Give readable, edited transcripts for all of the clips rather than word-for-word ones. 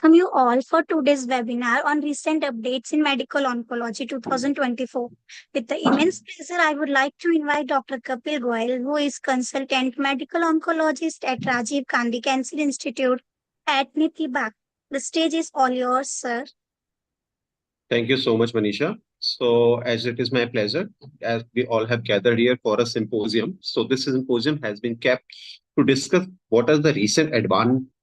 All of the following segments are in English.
welcome you all for today's webinar on recent updates in medical oncology 2024. With the immense pleasure, I would like to invite Dr. Kapil Goyal, who is consultant medical oncologist at Rajiv Gandhi Cancer Institute at Nitibak. The stage is all yours, sir. Thank you so much, Manisha. So, as it is my pleasure, as we all have gathered here for a symposium. So, this symposium has been kept to discuss what are the recent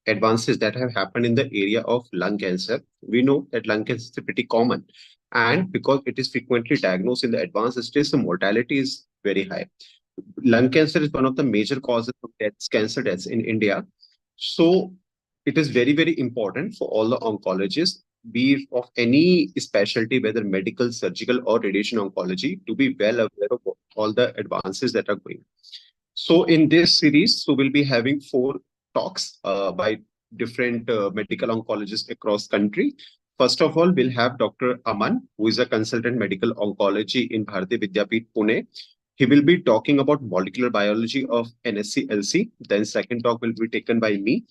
advances that have happened in the area of lung cancer. We know that lung cancer is pretty common, and because it is frequently diagnosed in the advanced stage, the mortality is very high. Lung cancer is one of the major causes of deaths, cancer deaths in India. So, it is very, very important for all the oncologists be of any specialty, whether medical, surgical, or radiation oncology, to be well aware of all the advances that are going. So in this series, so we'll be having four talks by different medical oncologists across country. First of all, we'll have Dr. Aman, who is a consultant medical oncology in Bharati Vidyapeeth, Pune. He will be talking about molecular biology of NSCLC. Then second talk will be taken by me,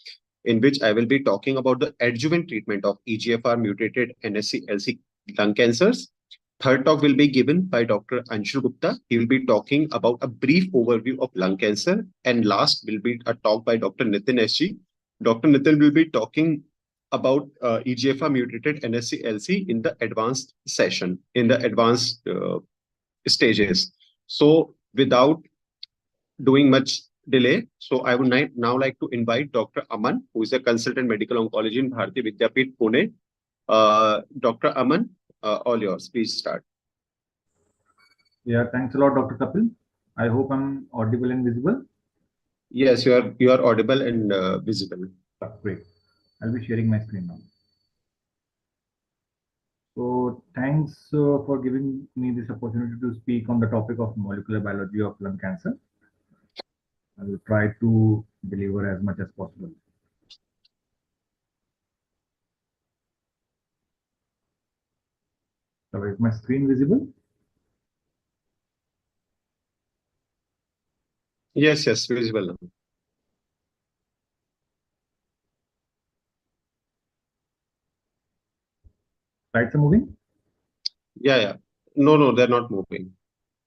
in which I will be talking about the adjuvant treatment of EGFR mutated NSCLC lung cancers. Third talk will be given by Dr. Anshul Gupta. He will be talking about a brief overview of lung cancer. And last will be a talk by Dr. Nitin SG. Dr. Nitin will be talking about EGFR mutated NSCLC in the advanced session, in the advanced stages. So without doing much delay, so I would now like to invite Dr. Aman, who is a consultant medical oncologist in Bharati Vidyapeeth, Pune. Dr. Aman, all yours. Please start. Yeah, thanks a lot, Dr. Kapil. I hope I'm audible and visible. Yes, you are audible and visible. Great. I'll be sharing my screen now. So thanks for giving me this opportunity to speak on the topic of molecular biology of lung cancer. I will try to deliver as much as possible. So is my screen visible? Yes, visible now. Slides are moving? Yeah. No, they're not moving.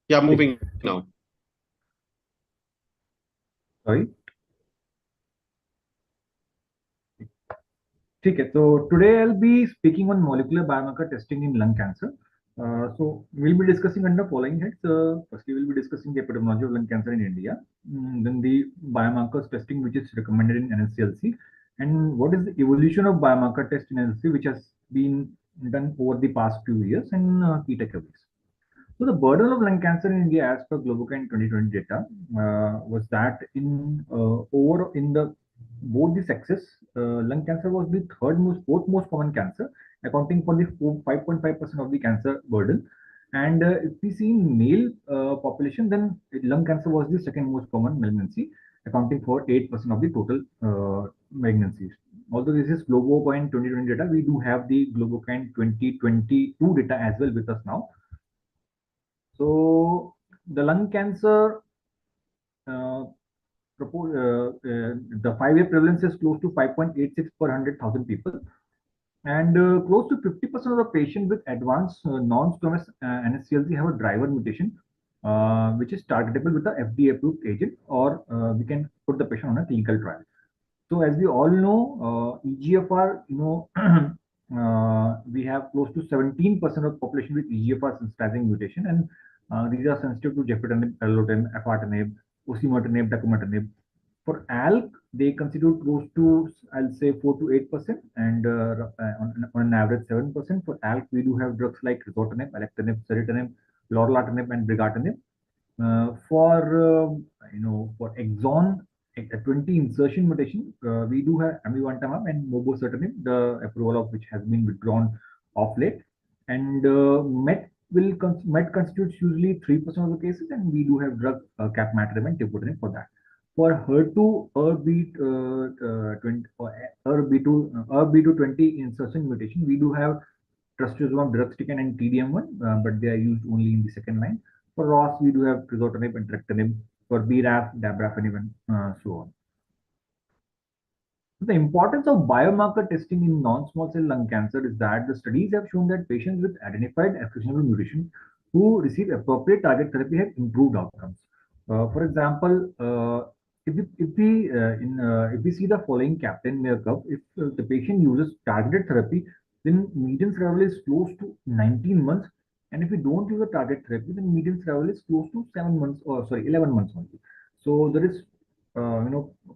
Yeah, moving now. Sorry. Okay, so today I'll be speaking on molecular biomarker testing in lung cancer. So we'll be discussing under following heads. Firstly, we'll be discussing the epidemiology of lung cancer in India, then the biomarkers testing which is recommended in NSCLC, and what is the evolution of biomarker test in NSCLC which has been done over the past few years, and key takeaways. So the burden of lung cancer in India, as per Globocare 2020 data, was that in the both the sexes, lung cancer was the fourth most common cancer, accounting for the 5.5% of the cancer burden. And if we see in male population, then lung cancer was the second most common malignancy, accounting for 8% of the total malignancies. Although this is Globocare 2020 data, we do have the Globocare 2022 data as well with us now. So the lung cancer, the 5-year prevalence is close to 5.86 per 100,000 people, and close to 50% of the patients with advanced non-squamous NSCLC have a driver mutation, which is targetable with the FDA-approved agent, or we can put the patient on a clinical trial. So as we all know, EGFR, we have close to 17% of population with EGFR sensitizing mutation, and these are sensitive to gefitinib, erlotinib, afatinib, osimertinib, dacometinib. For ALK, they consider close to, I'll say, 4 to 8%, and on an average 7%. For ALK, we do have drugs like crizotinib, alectinib, ceritinib, lorlatinib, and brigatinib. For exon 20 insertion mutation, we do have amivantamab and mobocertinib, the approval of which has been withdrawn of late. And MET constitutes usually 3% of the cases, and we do have drug capmatinib and tepotinib for that. For HER2 ERB2 insertion mutation, we do have trastuzumab deruxtecan and TDM1, but they are used only in the second line. For ROS, we do have crizotinib and entrectinib. For BRAF, dabrafenib, and so on. The importance of biomarker testing in non-small cell lung cancer is that the studies have shown that patients with identified actionable mutations who receive appropriate target therapy have improved outcomes. For example, if we see the following Kaplan-Meier curve, if the patient uses targeted therapy, then median survival is close to 19 months, and if we don't use a target therapy, then median survival is close to 7 months, or sorry, 11 months only. So there is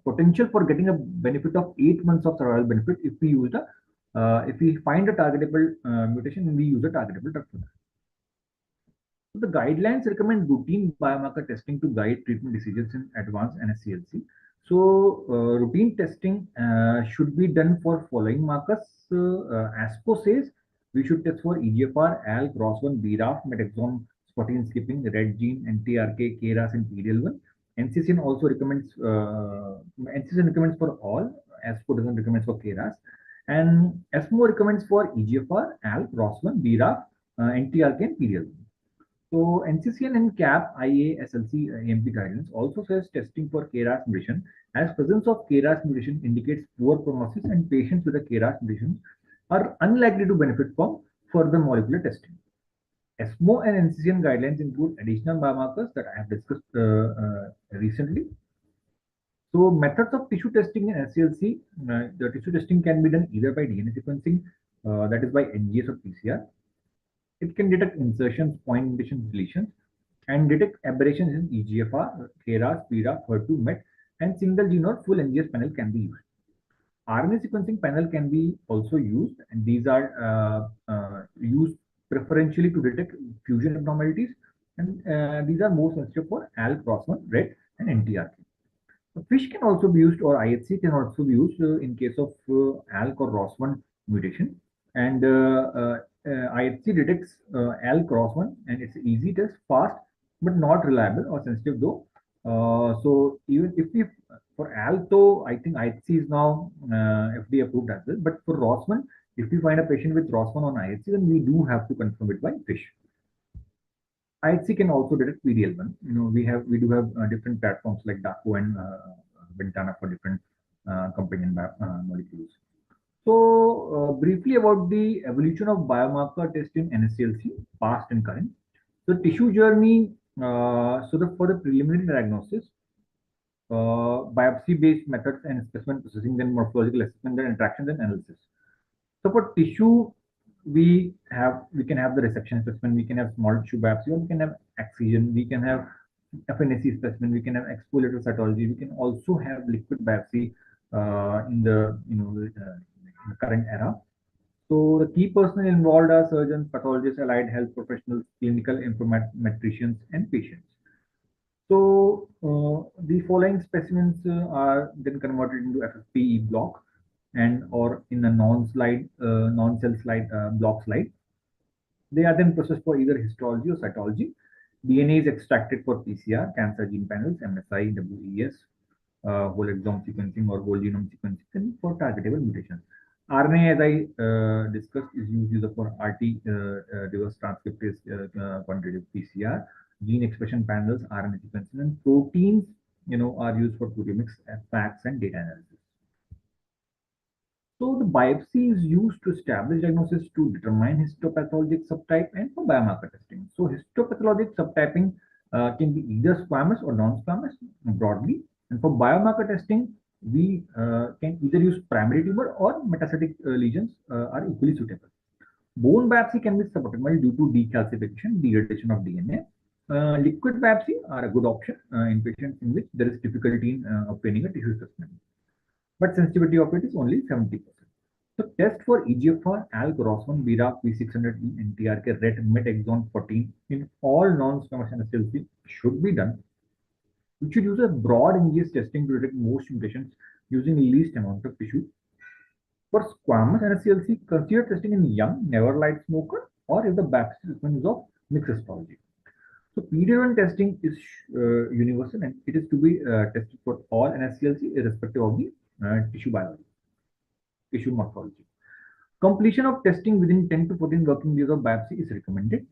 potential for getting a benefit of 8 months of survival benefit if we use the if we find a targetable mutation and we use a targetable drug for that. So the guidelines recommend routine biomarker testing to guide treatment decisions in advanced NSCLC. So routine testing should be done for following markers. ASCO says we should test for EGFR, ALK, ROS1, BRAF, MET exon 14 skipping, red gene, NTRK, KRAS, and PDL1. NCCN also recommends NCCN recommends for all. ASCO doesn't recommend for KRAS, and ESMO recommends for EGFR, ALK, ROS1, BRAF, NTRK, and PDL1. So NCCN and CAP, IA, SLC, AMP guidance also says testing for KRAS mutation, as presence of KRAS mutation indicates poor prognosis and patients with a KRAS mutation are unlikely to benefit from further molecular testing. ESMO and NCCN guidelines include additional biomarkers that I have discussed recently. So methods of tissue testing in SCLC, the tissue testing can be done either by DNA sequencing, that is by NGS or PCR. It can detect insertions, point mutations, deletions, and detect aberrations in EGFR, KRAS, BRAF, HER2, MET, and single gene or full NGS panel can be used. RNA sequencing panel can be also used, and these are used preferentially to detect fusion abnormalities, and these are more sensitive for ALK, ROS1, RET, and NTRK. FISH can also be used, or IHC can also be used in case of ALK or ROS1 mutation. And IHC detects ALK ROS1, and it's an easy test, fast, but not reliable or sensitive though. So even if we for ALK though, I think IHC is now FDA approved as well. But for ROS1, if we find a patient with ROS1 on IHC, then we do have to confirm it by FISH. IHC can also detect PDL1. We do have different platforms like DACO and Ventana for different companion molecules. So briefly about the evolution of biomarker test in NSCLC, past and current. So tissue journey. For the preliminary diagnosis, biopsy-based methods and specimen processing, then morphological assessment, then interactions and analysis. So for tissue, we can have the resection specimen, we can have small tissue biopsy, or we can have excision, we can have FNAC specimen, we can have exfoliator cytology, we can also have liquid biopsy in the current era. So the key personnel involved are surgeons, pathologists, allied health professionals, clinical informatricians, and patients. So the following specimens are then converted into FFPE block and or in a non-cell slide block slide. They are then processed for either histology or cytology. DNA is extracted for PCR, cancer gene panels, MSI, WES, whole exome sequencing or whole genome sequencing for targetable mutations. RNA, as I discussed, is used either for RT reverse transcriptase quantitative PCR, gene expression panels, RNA sequencing, and proteins, are used for proteomics, FACS, and data analysis. So the biopsy is used to establish diagnosis to determine histopathologic subtype and for biomarker testing. So histopathologic subtyping can be either squamous or non-squamous broadly. And for biomarker testing, we can either use primary tumor or metastatic lesions are equally suitable. Bone biopsy can be suboptimal due to decalcification, degradation of DNA. Liquid biopsy are a good option in patients in which there is difficulty in obtaining a tissue specimen, but sensitivity of it is only 70%. So test for EGFR, ALK, ROS1, BRAF, V600E, NTRK, RET, MET exon 14 in all non-squamous NSCLC should be done. We should use a broad NGS testing to detect most mutations using least amount of tissue. For squamous NSCLC, consider testing in young, never light smoker, or if the biopsy is of mixed histology. So PD-1 testing is universal, and it is to be tested for all NSCLC irrespective of the tissue biology, tissue morphology. Completion of testing within 10 to 14 working days of biopsy is recommended,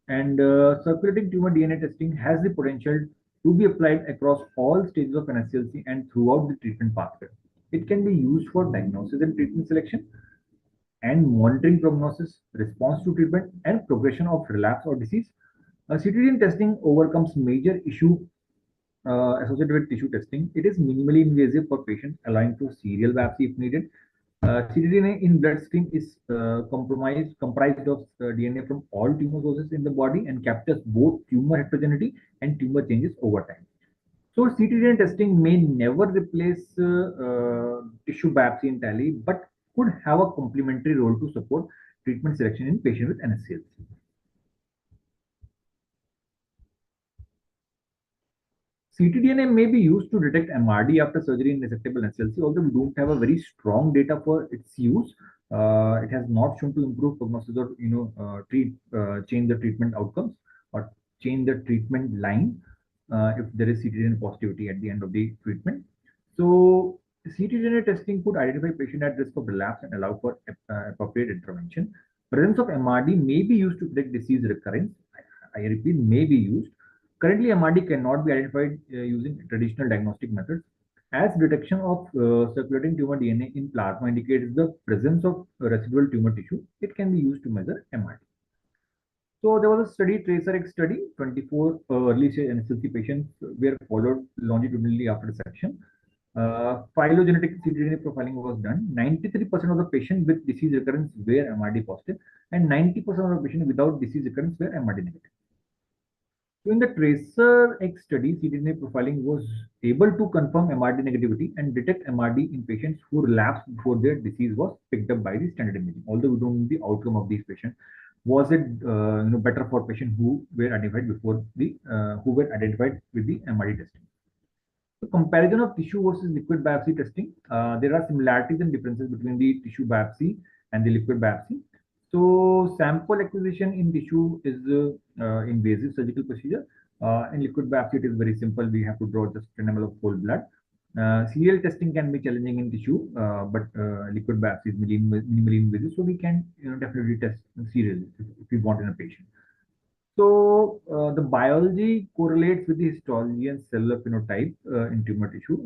and circulating tumor DNA testing has the potential to be applied across all stages of NSCLC and throughout the treatment pathway. It can be used for diagnosis and treatment selection and monitoring prognosis, response to treatment, and progression of relapse or disease. CTDN testing overcomes major issue associated with tissue testing. It is minimally invasive for patients, allowing for serial biopsy if needed. ctDNA in bloodstream is comprised of DNA from all tumor sources in the body and captures both tumor heterogeneity and tumor changes over time. So ctDNA testing may never replace tissue biopsy entirely, but could have a complementary role to support treatment selection in patients with NSCLC. ctDNA may be used to detect MRD after surgery in resectable NSCLC, although we don't have a very strong data for its use. It has not shown to improve prognosis or change the treatment outcomes or change the treatment line if there is ctDNA positivity at the end of the treatment. So ctDNA testing could identify patient at risk of relapse and allow for appropriate intervention. Presence of MRD may be used to predict disease recurrence. I repeat, may be used. Currently, MRD cannot be identified using traditional diagnostic methods. As detection of circulating tumor DNA in plasma indicates the presence of residual tumor tissue, it can be used to measure MRD. So there was a study, TracerX study, 24 early stage NSCLC patients were followed longitudinally after dissection. Phylogenetic ctDNA profiling was done. 93% of the patients with disease recurrence were MRD positive, and 90% of the patients without disease recurrence were MRD negative. So in the TracerX study, ctDNA profiling was able to confirm MRD negativity and detect MRD in patients who relapsed before their disease was picked up by the standard imaging. Although we don't know the outcome of these patients, was it better for patients who were identified before the who were identified with the MRD testing? So comparison of tissue versus liquid biopsy testing. There are similarities and differences between the tissue biopsy and the liquid biopsy. So sample acquisition in tissue is invasive surgical procedure. In liquid biopsy, it is very simple. We have to draw just 10 ml of whole blood. Serial testing can be challenging in tissue, but liquid biopsy is minimally invasive, so we can definitely test serial if we want in a patient. So the biology correlates with the histology and cellular phenotype in tumor tissue.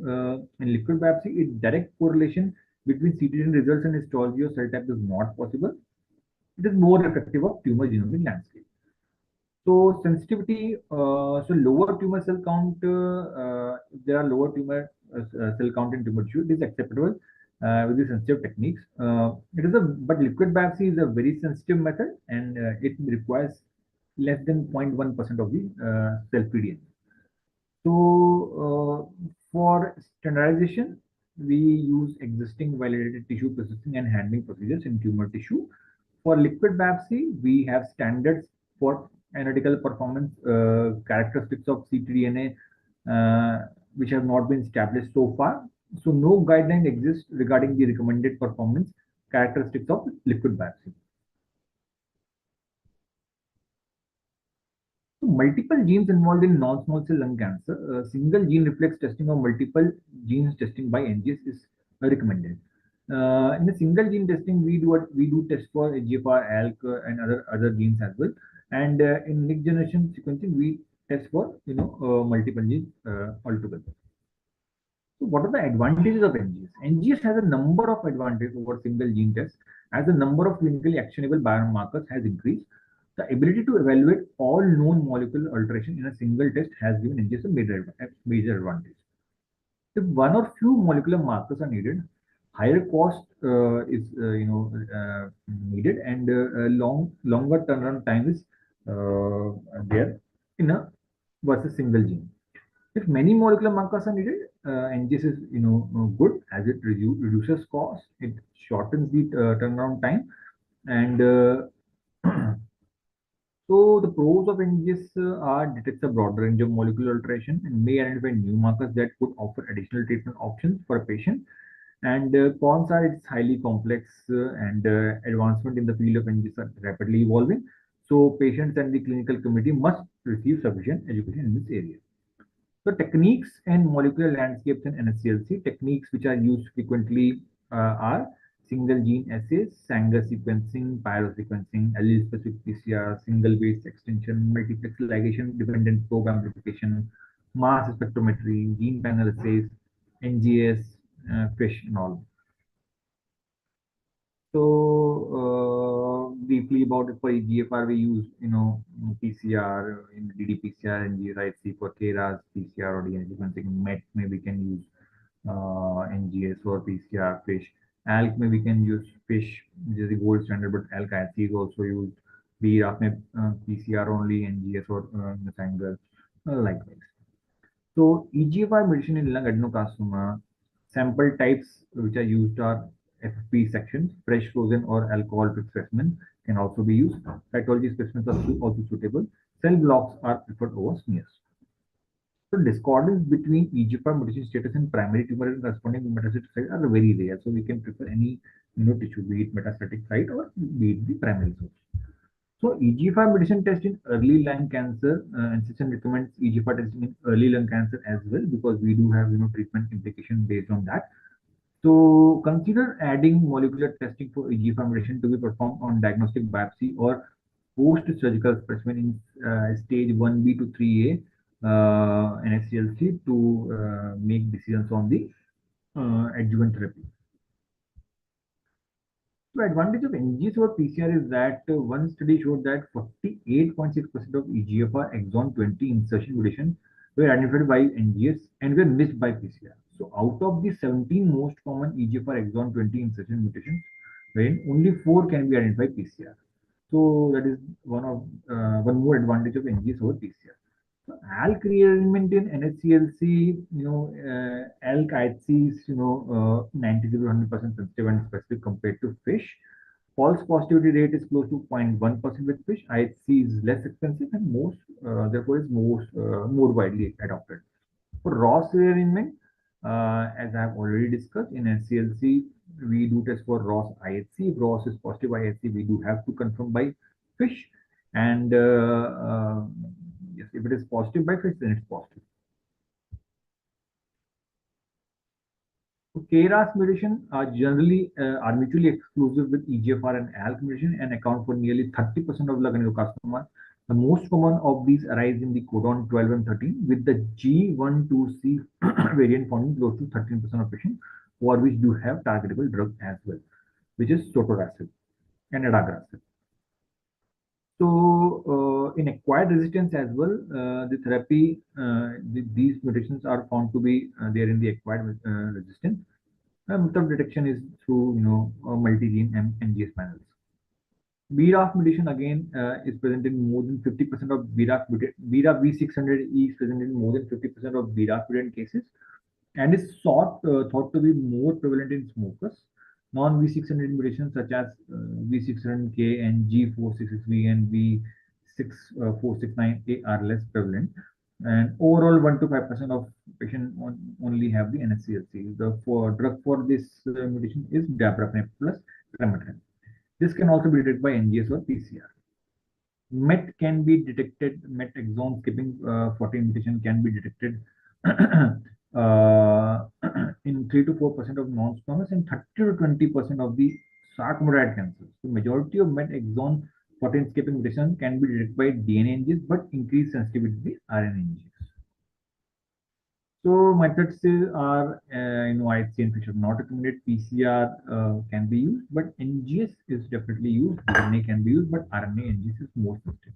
In liquid biopsy, a direct correlation between ctDNA results and histology or cell type is not possible. It is more reflective of tumor genomic landscape. So sensitivity, so lower tumor cell count, if there are lower tumor cell count in tumor tissue, it is acceptable with the sensitive techniques. But liquid biopsy is a very sensitive method, and it requires less than 0.1% of the cell PDN. So for standardization, we use existing validated tissue processing and handling procedures in tumor tissue. For liquid biopsy, we have standards for analytical performance characteristics of ctDNA, which have not been established so far. So no guideline exists regarding the recommended performance characteristics of liquid biopsy. So multiple genes involved in non-small cell lung cancer. Single gene reflex testing or multiple genes testing by NGS is recommended. In the single gene testing, we do test for EGFR, ALK, and other genes as well. And in next generation sequencing, we test for multiple genes altogether. So what are the advantages of NGS? NGS has a number of advantages over single gene tests as the number of clinically actionable biomarkers has increased. The ability to evaluate all known molecular alteration in a single test has given NGS a major advantage. If one or few molecular markers are needed, higher cost is needed, and longer turnaround time is there in a versus single gene. If many molecular markers are needed, NGS is good as it reduces cost, it shortens the turnaround time, and so the pros of NGS are detects a broad range of molecular alteration and may identify new markers that could offer additional treatment options for a patient. And cons are it's highly complex and advancement in the field of NGS are rapidly evolving. So patients and the clinical community must receive sufficient education in this area. So techniques and molecular landscapes in NSCLC, techniques which are used frequently are single gene assays, Sanger sequencing, pyrosequencing, allele-specific PCR, single base extension, multiplex ligation dependent probe amplification, mass spectrometry, gene panel assays, NGS, fish and all. So briefly about it, for EGFR we use PCR in ddPCR and GRIC for KRAS PCR or DNA sequencing. MET maybe we can use NGS or PCR fish. ALK maybe we can use fish, which is the gold standard, but ALK-IC is also used. BRAF may PCR only, NGS or Nasangal, likewise. So EGFR medicine in lung adenocarcinoma, sample types which are used are FP sections, fresh frozen or alcohol-free specimen can also be used. Cytology specimens are also suitable. Cell blocks are preferred over smears. So discordance between EGFR mutation status and primary tumor and corresponding metastatic site are very rare. So we can prefer any tissue, be it metastatic site or be it the primary source. So EGFR medicine test in early lung cancer, NCCN recommends EGFR testing in early lung cancer as well, because we do have treatment implication based on that. So consider adding molecular testing for EGFR medicine to be performed on diagnostic biopsy or post-surgical specimen in stage 1B to 3A NSCLC to make decisions on the adjuvant therapy. The advantage of NGS over PCR is that one study showed that 48.6% of EGFR exon 20 insertion mutation were identified by NGS and were missed by PCR. So out of the 17 most common EGFR exon 20 insertion mutations, wherein only 4 can be identified by PCR. So that is one more advantage of NGS over PCR. So ALK rearrangement in NSCLC, ALK IHC is 90 to 100% sensitive and specific compared to fish. False positivity rate is close to 0.1% with fish. IHC is less expensive and therefore is more widely adopted. For ROS rearrangement, as I have already discussed, in NSCLC we do test for ROS IHC. If ROS is positive IHC, we do have to confirm by fish, and yes, if it is positive by fish, then it's positive. So KRAS mutation are generally are mutually exclusive with EGFR and ALK mutation and account for nearly 30% of lung adenocarcinoma. The most common of these arise in the codon 12 and 13, with the G12C variant found in close to 13% of patients, for which do have targetable drug as well, which is sotorasib and adagrasib. So in acquired resistance as well, the therapy, these mutations are found to be there in the acquired resistance. Method of detection is through multi-gene NGS panels. BRAF mutation again is present in more than 50% of BRAF V600E is present in more than 50% of BRAF mutant cases, and is thought to be more prevalent in smokers. Non-V600 mutations such as V600K and G466V and V6469A are less prevalent. And overall, 1 to 5% of patients only have the NSCLC. The drug for this mutation is dabrafenib plus tremetrine. This can also be detected by NGS or PCR. MET can be detected, MET exon skipping 14 mutation can be detected in 3 to 4% of non-squamous and 30 to 20% of the sarcomatoid cancers. The majority of MET exon 14 skipping mutation can be detected by DNA NGS, but increased sensitivity to the RNA NGS. So methods are, IHC and fish are not recommended. PCR can be used, but NGS is definitely used. DNA can be used, but RNA NGS is more sensitive.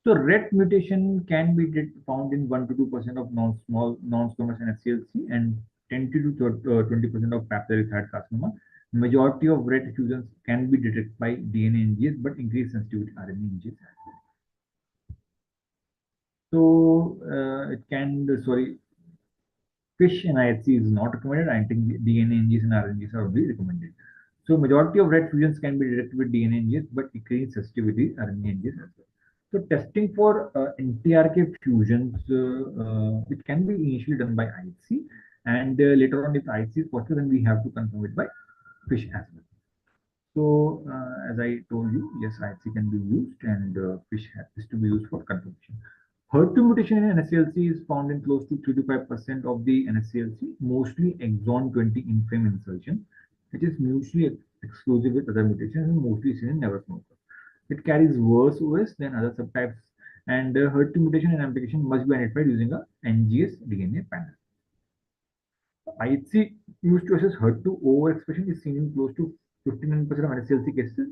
So RET mutation can be found in 1 to 2% of non-squamous NSCLC and 10 to 20% of papillary thyroid carcinoma. Majority of RET fusions can be detected by DNA NGS, but increased sensitivity RNA NGS. So fish and IHC is not recommended. I think DNA NGS and RNGs are only recommended. So majority of RET fusions can be detected with DNA NGS, but increased sensitivity RNA NGS as well. So testing for NTRK fusions, it can be initially done by IHC, and later on, if IHC is positive, then we have to confirm it by fish as well. So as I told you, yes, IHC can be used, and fish is to be used for confirmation. HER2 mutation in NSCLC is found in close to 3 to 5% of the NSCLC, mostly exon 20 inframe insertion, which is mutually exclusive with other mutations and mostly seen in never smokers. It carries worse OS than other subtypes, and HER2 mutation and amplification must be identified using a NGS DNA panel. IHC used to assess HER2 overexpression is seen in close to 59% of NSCLC cases,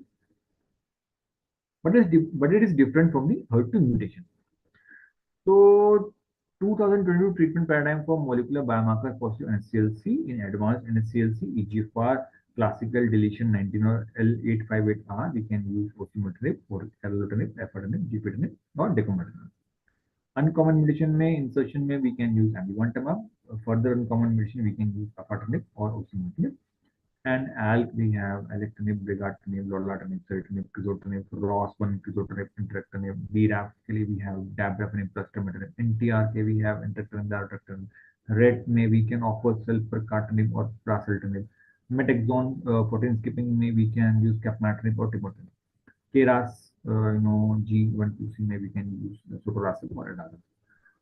but it is different from the HER2 mutation. So, 2022 treatment paradigm for molecular biomarker positive NSCLC in advanced NSCLC, EGFR, classical deletion 19 or L858R, we can use osimertinib or erlotinib, afatinib, gefitinib, or decomitinib. Uncommon mutation में insertion में we can use amivantamab. Further uncommon mutation we can use afatinib or osimertinib. And ALK we have alectinib, brigatinib, lorlatinib, ceritinib, crizotinib, ROS1, crizotinib, entrectinib. BRAF के लिए we have dabrafenib plus tremetinib. NTR के we have entrectinib, dabrafenib. RET में we can offer selpercatinib or prasartanib. Metaxon protein skipping में we can use capmatinib or timotinib. KRAS, G12C में we can use sotorasib or adagrasib.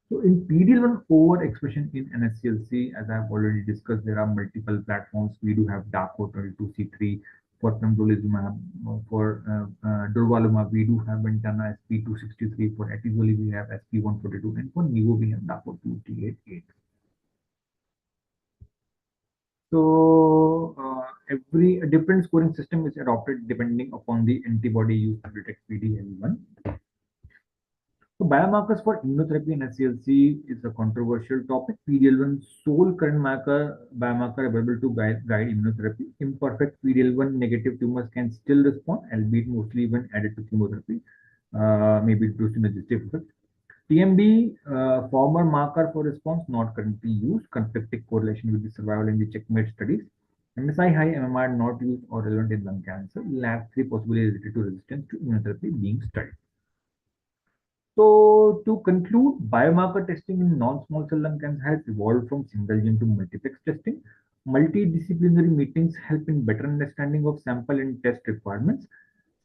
So in PD-L1 overexpression in NSCLC, as I've already discussed, there are multiple platforms. We do have DARPO22C3 for pembrolizumab, for durvalumab, we do have Ventana SP263, for atezolizumab we have SP142, and for Nivo we have DARPO2388. So every different scoring system is adopted depending upon the antibody used to detect PD-L1. So biomarkers for immunotherapy in SCLC is a controversial topic. PD-L1 sole current biomarker available to guide immunotherapy. Imperfect PD-L1 negative tumors can still respond, albeit mostly when added to chemotherapy, maybe due to synergistic effect. TMB, former marker for response, not currently used. Conflicting correlation with the survival in the checkmate studies. MSI high MMR not used or relevant in lung cancer. LAB3 possibly related to resistance to immunotherapy being studied. So to conclude, biomarker testing in non-small cell lung cancer has evolved from single gene to multiplex testing. Multidisciplinary meetings help in better understanding of sample and test requirements.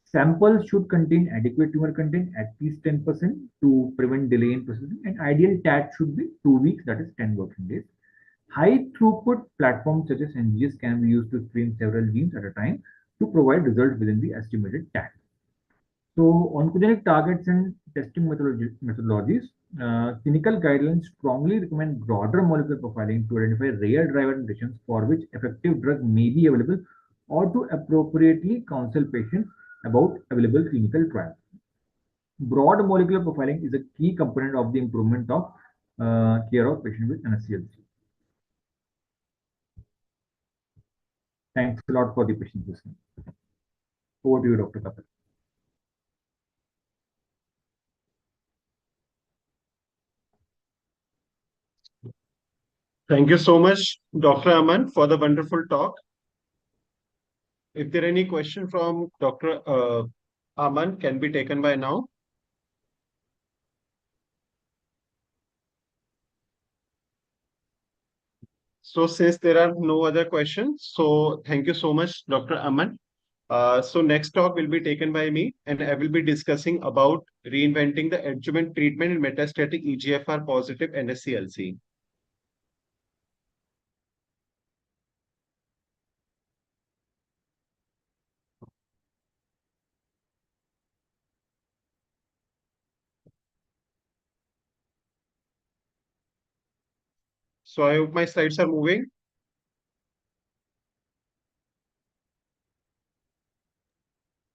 Samples should contain adequate tumor content, at least 10% to prevent delay in processing, and ideal TAT should be 2 weeks, that is 10 working days. High throughput platforms such as NGS can be used to screen several genes at a time to provide results within the estimated TAT. So oncogenic targets and testing methodologies, clinical guidelines strongly recommend broader molecular profiling to identify rare driver mutations for which effective drug may be available, or to appropriately counsel patients about available clinical trials. Broad molecular profiling is a key component of the improvement of care of patients with NSCLC. Thanks a lot for the patient listening. Over to you, Dr. Kapil. Thank you so much, Dr. Aman, for the wonderful talk. If there are any question from Dr. Aman, can be taken by now. So since there are no other questions, so thank you so much, Dr. Aman. So next talk will be taken by me, and I will be discussing about reinventing the adjuvant treatment in metastatic EGFR positive NSCLC. So I hope my slides are moving.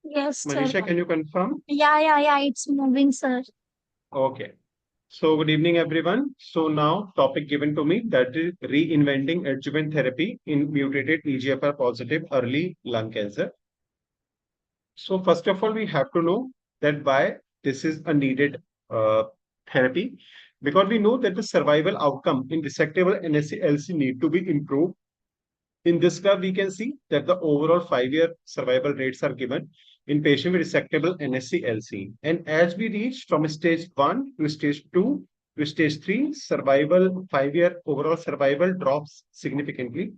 Yes, sir. Manisha, can you confirm? Yeah, it's moving, sir. Okay. So good evening, everyone. So now topic given to me, that is reinventing adjuvant therapy in mutated EGFR positive early lung cancer. So first of all, we have to know that why this is a needed therapy, because we know that the survival outcome in resectable NSCLC need to be improved. In this graph, we can see that the overall 5-year survival rates are given in patient with resectable NSCLC. And as we reach from stage 1 to stage 2 to stage 3, survival 5-year overall survival drops significantly.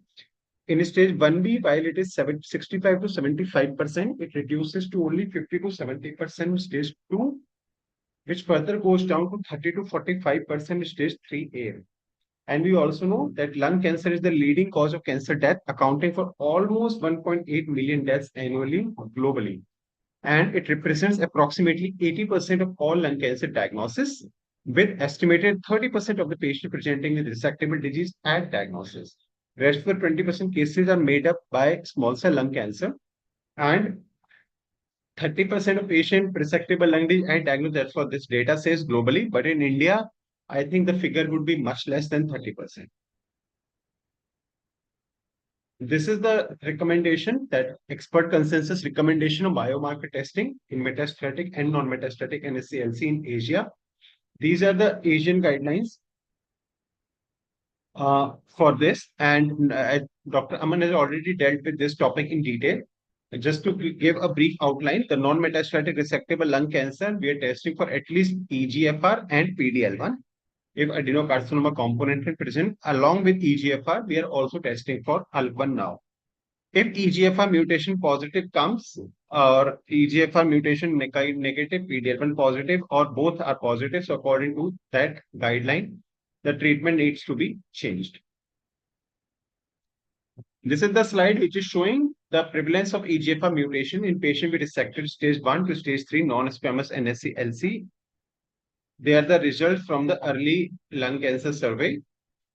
In stage 1B, while it is 65 to 75%, it reduces to only 50 to 70% in stage 2, which further goes down to 30 to 45% in stage 3A. And we also know that lung cancer is the leading cause of cancer death, accounting for almost 1.8 million deaths annually globally. And it represents approximately 80% of all lung cancer diagnosis, with estimated 30% of the patients presenting with resectable disease at diagnosis. Rest of the 20% cases are made up by small cell lung cancer, and 30% of patient resectable lung disease and diagnosed. That's what this data says globally. But in India, I think the figure would be much less than 30%. This is the recommendation, that expert consensus recommendation of biomarker testing in metastatic and non-metastatic NSCLC in Asia. These are the Asian guidelines for this, and Dr. Aman has already dealt with this topic in detail. Just to give a brief outline, the non-metastatic resectable lung cancer, we are testing for at least EGFR and PD-L1. If adenocarcinoma component is present, along with EGFR, we are also testing for ALK1 now. If EGFR mutation positive comes, or EGFR mutation negative, PD-L1 positive, or both are positive, so according to that guideline, the treatment needs to be changed. This is the slide which is showing the prevalence of EGFR mutation in patient with resected stage 1 to stage 3 non-squamous NSCLC. They are the results from the early lung cancer survey,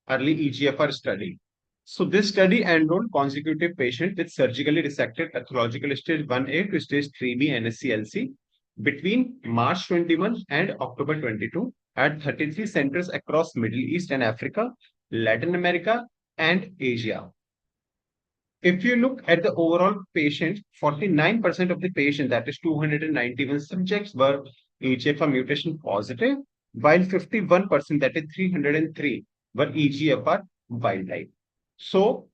early EGFR study. So this study enrolled consecutive patients with surgically resected pathological stage 1A to stage 3B NSCLC between March 21 and October 22 at 33 centers across Middle East and Africa, Latin America, and Asia. If you look at the overall patients, 49% of the patients, that is 291 subjects, were EGFR mutation positive, while 51%, that is 303, were EGFR wild type. So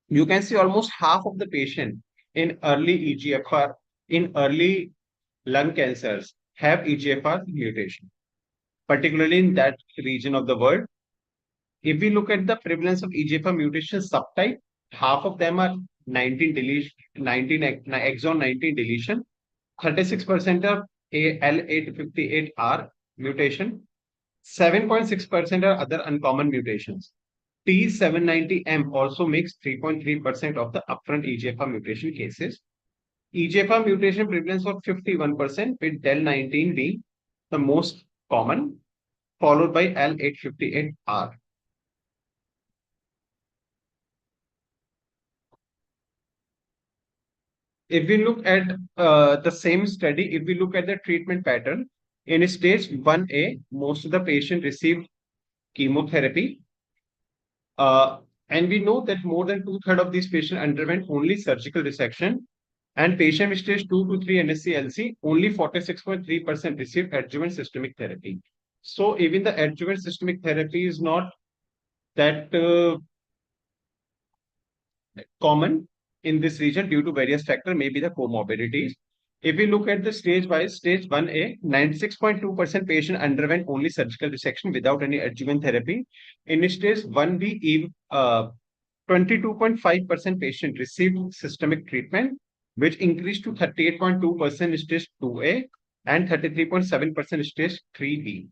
you can see almost half of the patient in early EGFR, in early lung cancers, have EGFR mutation, particularly in that region of the world. If we look at the prevalence of EGFR mutation subtype, half of them are 19 deletion, 19 exon 19 deletion, 36% are L858R mutation, 7.6% are other uncommon mutations. T790M also makes 3.3% of the upfront EGFR mutation cases. EGFR mutation prevalence of 51%, with Del19 being the most common, followed by L858R. If we look at the same study, if we look at the treatment pattern, in stage 1A, most of the patients received chemotherapy. And we know that more than 2/3 of these patients underwent only surgical resection. And patient with stage 2 to 3 NSCLC, only 46.3% received adjuvant systemic therapy. So even the adjuvant systemic therapy is not that common in this region due to various factors, maybe the comorbidities. If we look at the stage wise, stage 1A, 96.2% patient underwent only surgical resection without any adjuvant therapy. In stage 1B, 22.5% patient received systemic treatment, which increased to 38.2% in stage 2A and 33.7% stage 3B.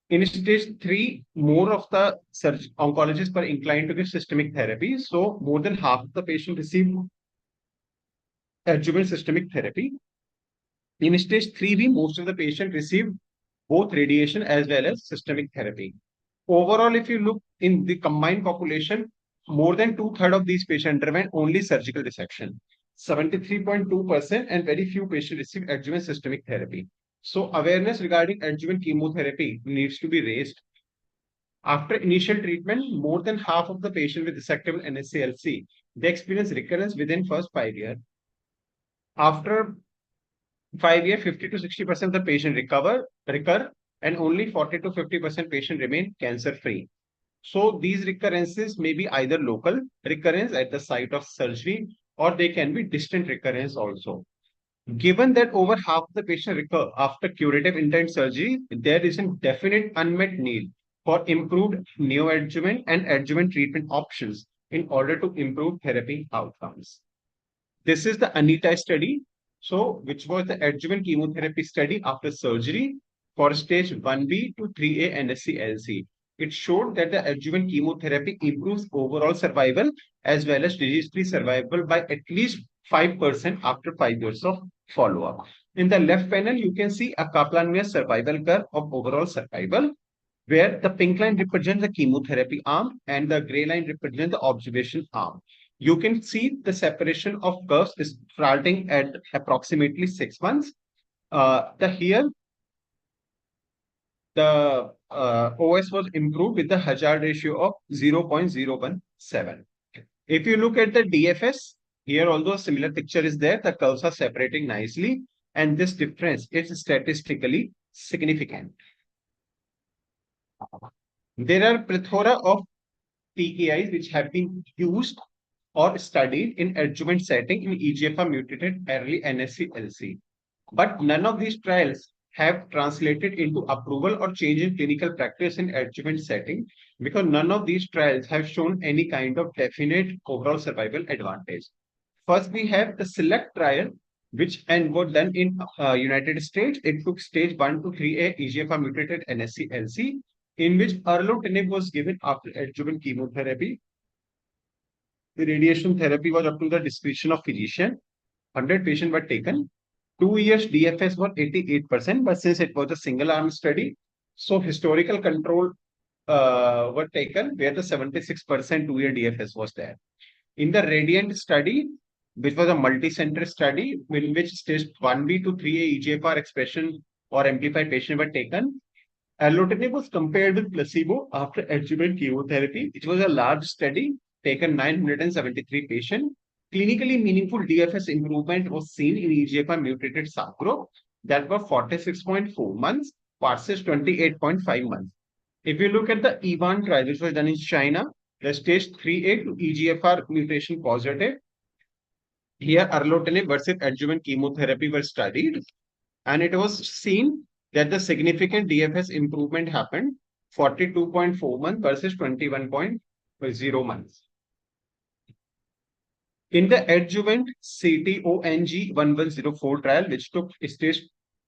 In stage 3, more of the oncologists were inclined to give systemic therapy. So more than half of the patient received adjuvant systemic therapy. In stage 3B, most of the patient received both radiation as well as systemic therapy. Overall, if you look in the combined population, more than 2/3 of these patients underwent only surgical resection, 73.2%, and very few patients received adjuvant systemic therapy. So awareness regarding adjuvant chemotherapy needs to be raised. After initial treatment, more than half of the patients with resectable NSCLC, they experience recurrence within first 5 years. After 5 years, 50 to 60% of the patient recur, and only 40 to 50% patient remain cancer-free. So these recurrences may be either local recurrence at the site of surgery, or they can be distant recurrence also. Given that over half of the patient recur after curative intent surgery, there is a definite unmet need for improved neoadjuvant and adjuvant treatment options in order to improve therapy outcomes. This is the ANITA study, which was the adjuvant chemotherapy study after surgery for stage 1B to 3A NSCLC. It showed that the adjuvant chemotherapy improves overall survival as well as disease-free survival by at least 5% after 5 years of follow-up. In the left panel, you can see a Kaplan-Meier survival curve of overall survival, where the pink line represents the chemotherapy arm and the gray line represents the observation arm. You can see the separation of curves is starting at approximately 6 months. The here the OS was improved with the hazard ratio of 0.017. If you look at the DFS, here although a similar picture is there, the curves are separating nicely, and this difference is statistically significant. There are plethora of TKIs which have been used or studied in adjuvant setting in EGFR mutated early NSCLC. But none of these trials have translated into approval or change in clinical practice in adjuvant setting because none of these trials have shown any kind of definite overall survival advantage. First, we have the SELECT trial, which and was done in United States. It took stage 1 to 3A EGFR mutated NSCLC, in which erlotinib was given after adjuvant chemotherapy. The radiation therapy was up to the discretion of physician. 100 patients were taken. 2 years DFS was 88%, but since it was a single arm study, so historical control were taken where the 76% 2 year DFS was there. In the Radiant study, which was a multi-center study in which stage 1B to 3A EGFR expression or amplified patients were taken, erlotinib was compared with placebo after adjuvant chemotherapy. It was a large study, taken 973 patients. Clinically meaningful DFS improvement was seen in EGFR mutated subgroup that were 46.4 months versus 28.5 months. If you look at the EVAN trial, which was done in China, the stage 3A to EGFR mutation positive, here erlotinib versus adjuvant chemotherapy were studied, and it was seen that the significant DFS improvement happened 42.4 months versus 21.0 months. In the adjuvant CTONG 1104 trial, which took stage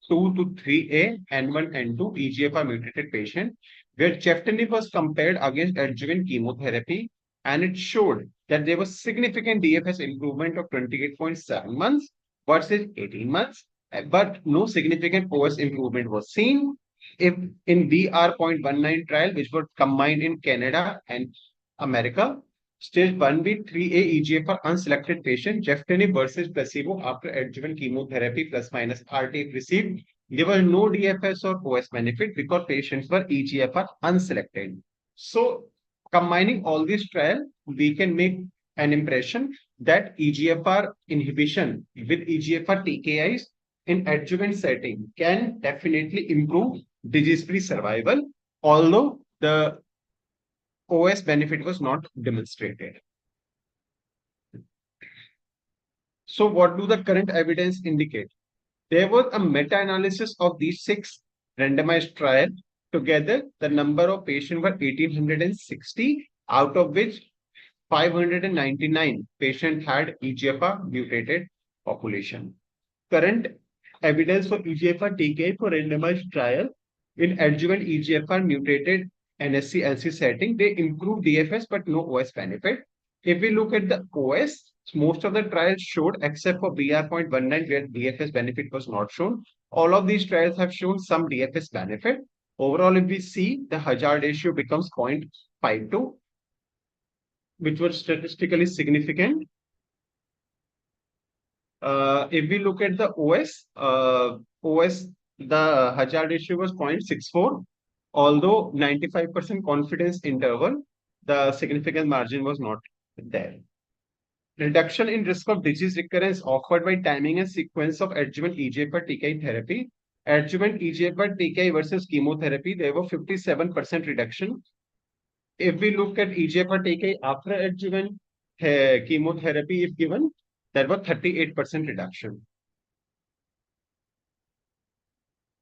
2 to 3A and 1 and 2 EGFR mutated patient, where Ceftinib was compared against adjuvant chemotherapy, and it showed that there was significant DFS improvement of 28.7 months versus 18 months, but no significant OS improvement was seen. If in VR.19 trial, which was combined in Canada and America, stage 1B 3A EGFR unselected patient, Ceftinib versus placebo after adjuvant chemotherapy plus minus RT received, there was no DFS or OS benefit because patients were EGFR unselected. So, combining all these trials, we can make an impression that EGFR inhibition with EGFR TKIs in adjuvant setting can definitely improve disease-free survival, although the OS benefit was not demonstrated. So what do the current evidence indicate? There was a meta-analysis of these 6 randomized trials. Together, the number of patients were 1,860, out of which 599 patients had EGFR mutated population. Current evidence for EGFR TKI for randomized trial in adjuvant EGFR mutated NSCLC setting, they improved DFS but no OS benefit. If we look at the OS, most of the trials showed, except for BR.19, where DFS benefit was not shown. All of these trials have shown some DFS benefit. Overall, if we see, the hazard ratio becomes 0.52, which was statistically significant. If we look at the OS, the hazard ratio was 0.64. Although 95% confidence interval, the significant margin was not there. Reduction in risk of disease recurrence offered by timing and sequence of adjuvant EGFR TKI therapy. Adjuvant EGFR TKI versus chemotherapy, there were 57% reduction. If we look at EGFR TKI after adjuvant chemotherapy, if given, there was 38% reduction.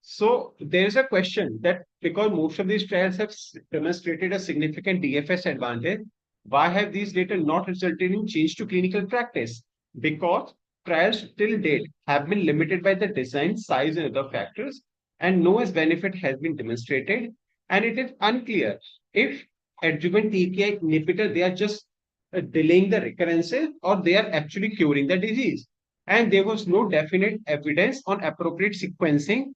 So there's a question that because most of these trials have demonstrated a significant DFS advantage, why have these data not resulted in change to clinical practice? Because trials till date have been limited by the design, size, and other factors, and no as benefit has been demonstrated, and it is unclear if adjuvant TKI inhibitor, they are just delaying the recurrences or they are actually curing the disease. And there was no definite evidence on appropriate sequencing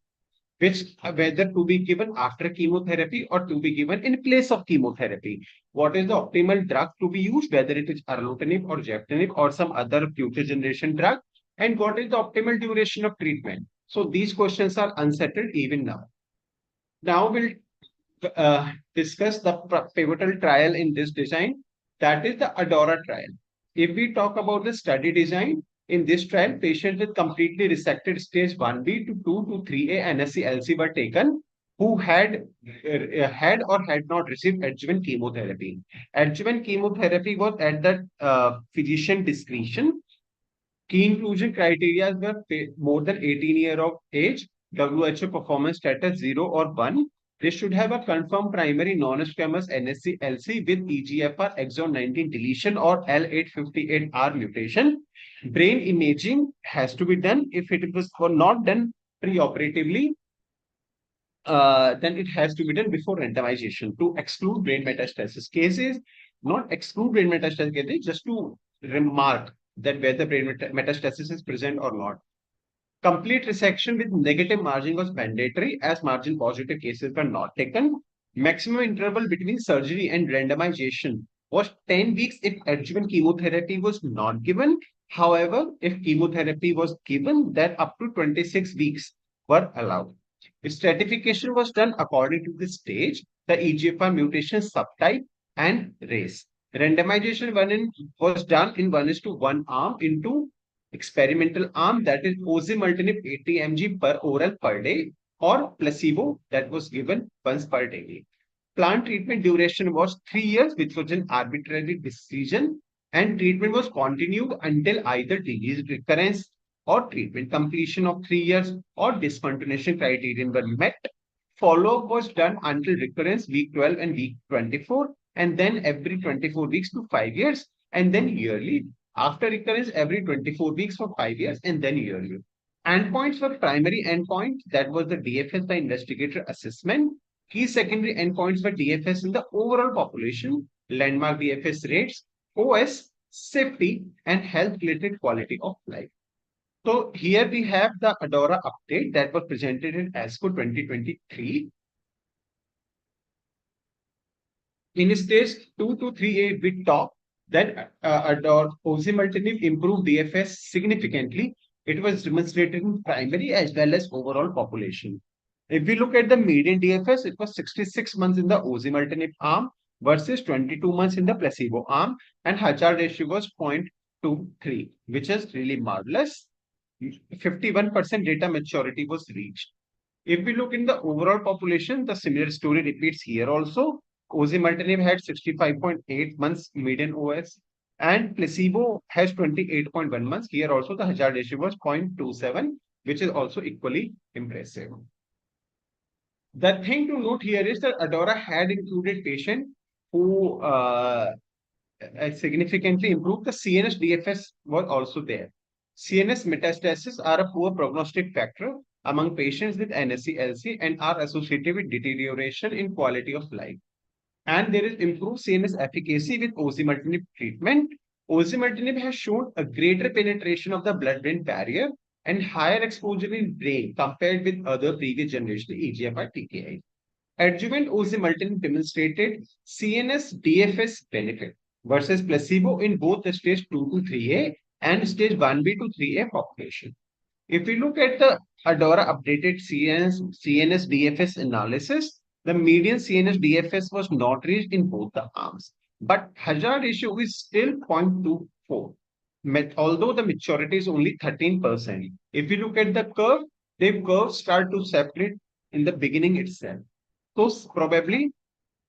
which whether to be given after chemotherapy or to be given in place of chemotherapy. What is the optimal drug to be used, whether it is erlotinib or gefitinib or some other future generation drug, and what is the optimal duration of treatment. So these questions are unsettled even now. Now we'll discuss the pivotal trial in this design, that is the ADORA trial. If we talk about the study design, in this trial, patients with completely resected stage 1B to 2 to 3A NSCLC were taken who had or had not received adjuvant chemotherapy. Adjuvant chemotherapy was at the physician discretion. Key inclusion criteria were more than 18 years of age, WHO performance status 0 or 1. They should have a confirmed primary non-squamous NSCLC with EGFR exon 19 deletion or L858R mutation. Brain imaging has to be done. If it was not done preoperatively, then it has to be done before randomization to exclude brain metastasis cases, not exclude brain metastasis cases, just to remark that whether brain metastasis is present or not. Complete resection with negative margin was mandatory as margin positive cases were not taken. Maximum interval between surgery and randomization was 10 weeks if adjuvant chemotherapy was not given. However, if chemotherapy was given, then up to 26 weeks were allowed. Stratification was done according to the stage, the EGFR mutation subtype, and race. Randomization was done in 1:1 arm into experimental arm, that is osimertinib 80 mg per oral per day, or placebo that was given once per day. Plant treatment duration was 3 years, which was an arbitrary decision, and treatment was continued until either disease recurrence or treatment completion of 3 years or discontinuation criterion were met. Follow-up was done until recurrence week 12 and week 24, and then every 24 weeks to 5 years, and then yearly. After recurrence, every 24 weeks for 5 years, and then yearly. Endpoints were primary endpoint, that was the DFS by investigator assessment. Key secondary endpoints were DFS in the overall population, landmark DFS rates, OS, safety, and health-related quality of life. So here we have the ADORA update that was presented in ASCO 2023. In stage 2 to 3A, we talked that osimertinib improved DFS significantly. It was demonstrated in primary as well as overall population. If we look at the median DFS, it was 66 months in the osimertinib arm versus 22 months in the placebo arm, and hazard ratio was 0.23, which is really marvelous. 51% data maturity was reached. If we look in the overall population, the similar story repeats here also. Osimertinib had 65.8 months median OS, and placebo has 28.1 months. Here also the hazard ratio was 0.27, which is also equally impressive. The thing to note here is that ADORA had included patients who significantly improved. The CNS DFS was also there. CNS metastases are a poor prognostic factor among patients with NSCLC and are associated with deterioration in quality of life. And there is improved CNS efficacy with osimertinib treatment. Osimertinib has shown a greater penetration of the blood-brain barrier and higher exposure in brain compared with other previous generation EGFR TKI. Adjuvant osimertinib demonstrated CNS DFS benefit versus placebo in both the stage 2 to 3A and stage 1B to 3A population. If we look at the ADORA updated CNS DFS analysis, the median CNS DFS was not reached in both the arms, but hazard ratio is still 0.24. Although the maturity is only 13%. If we look at the curve, the curves start to separate in the beginning itself. So probably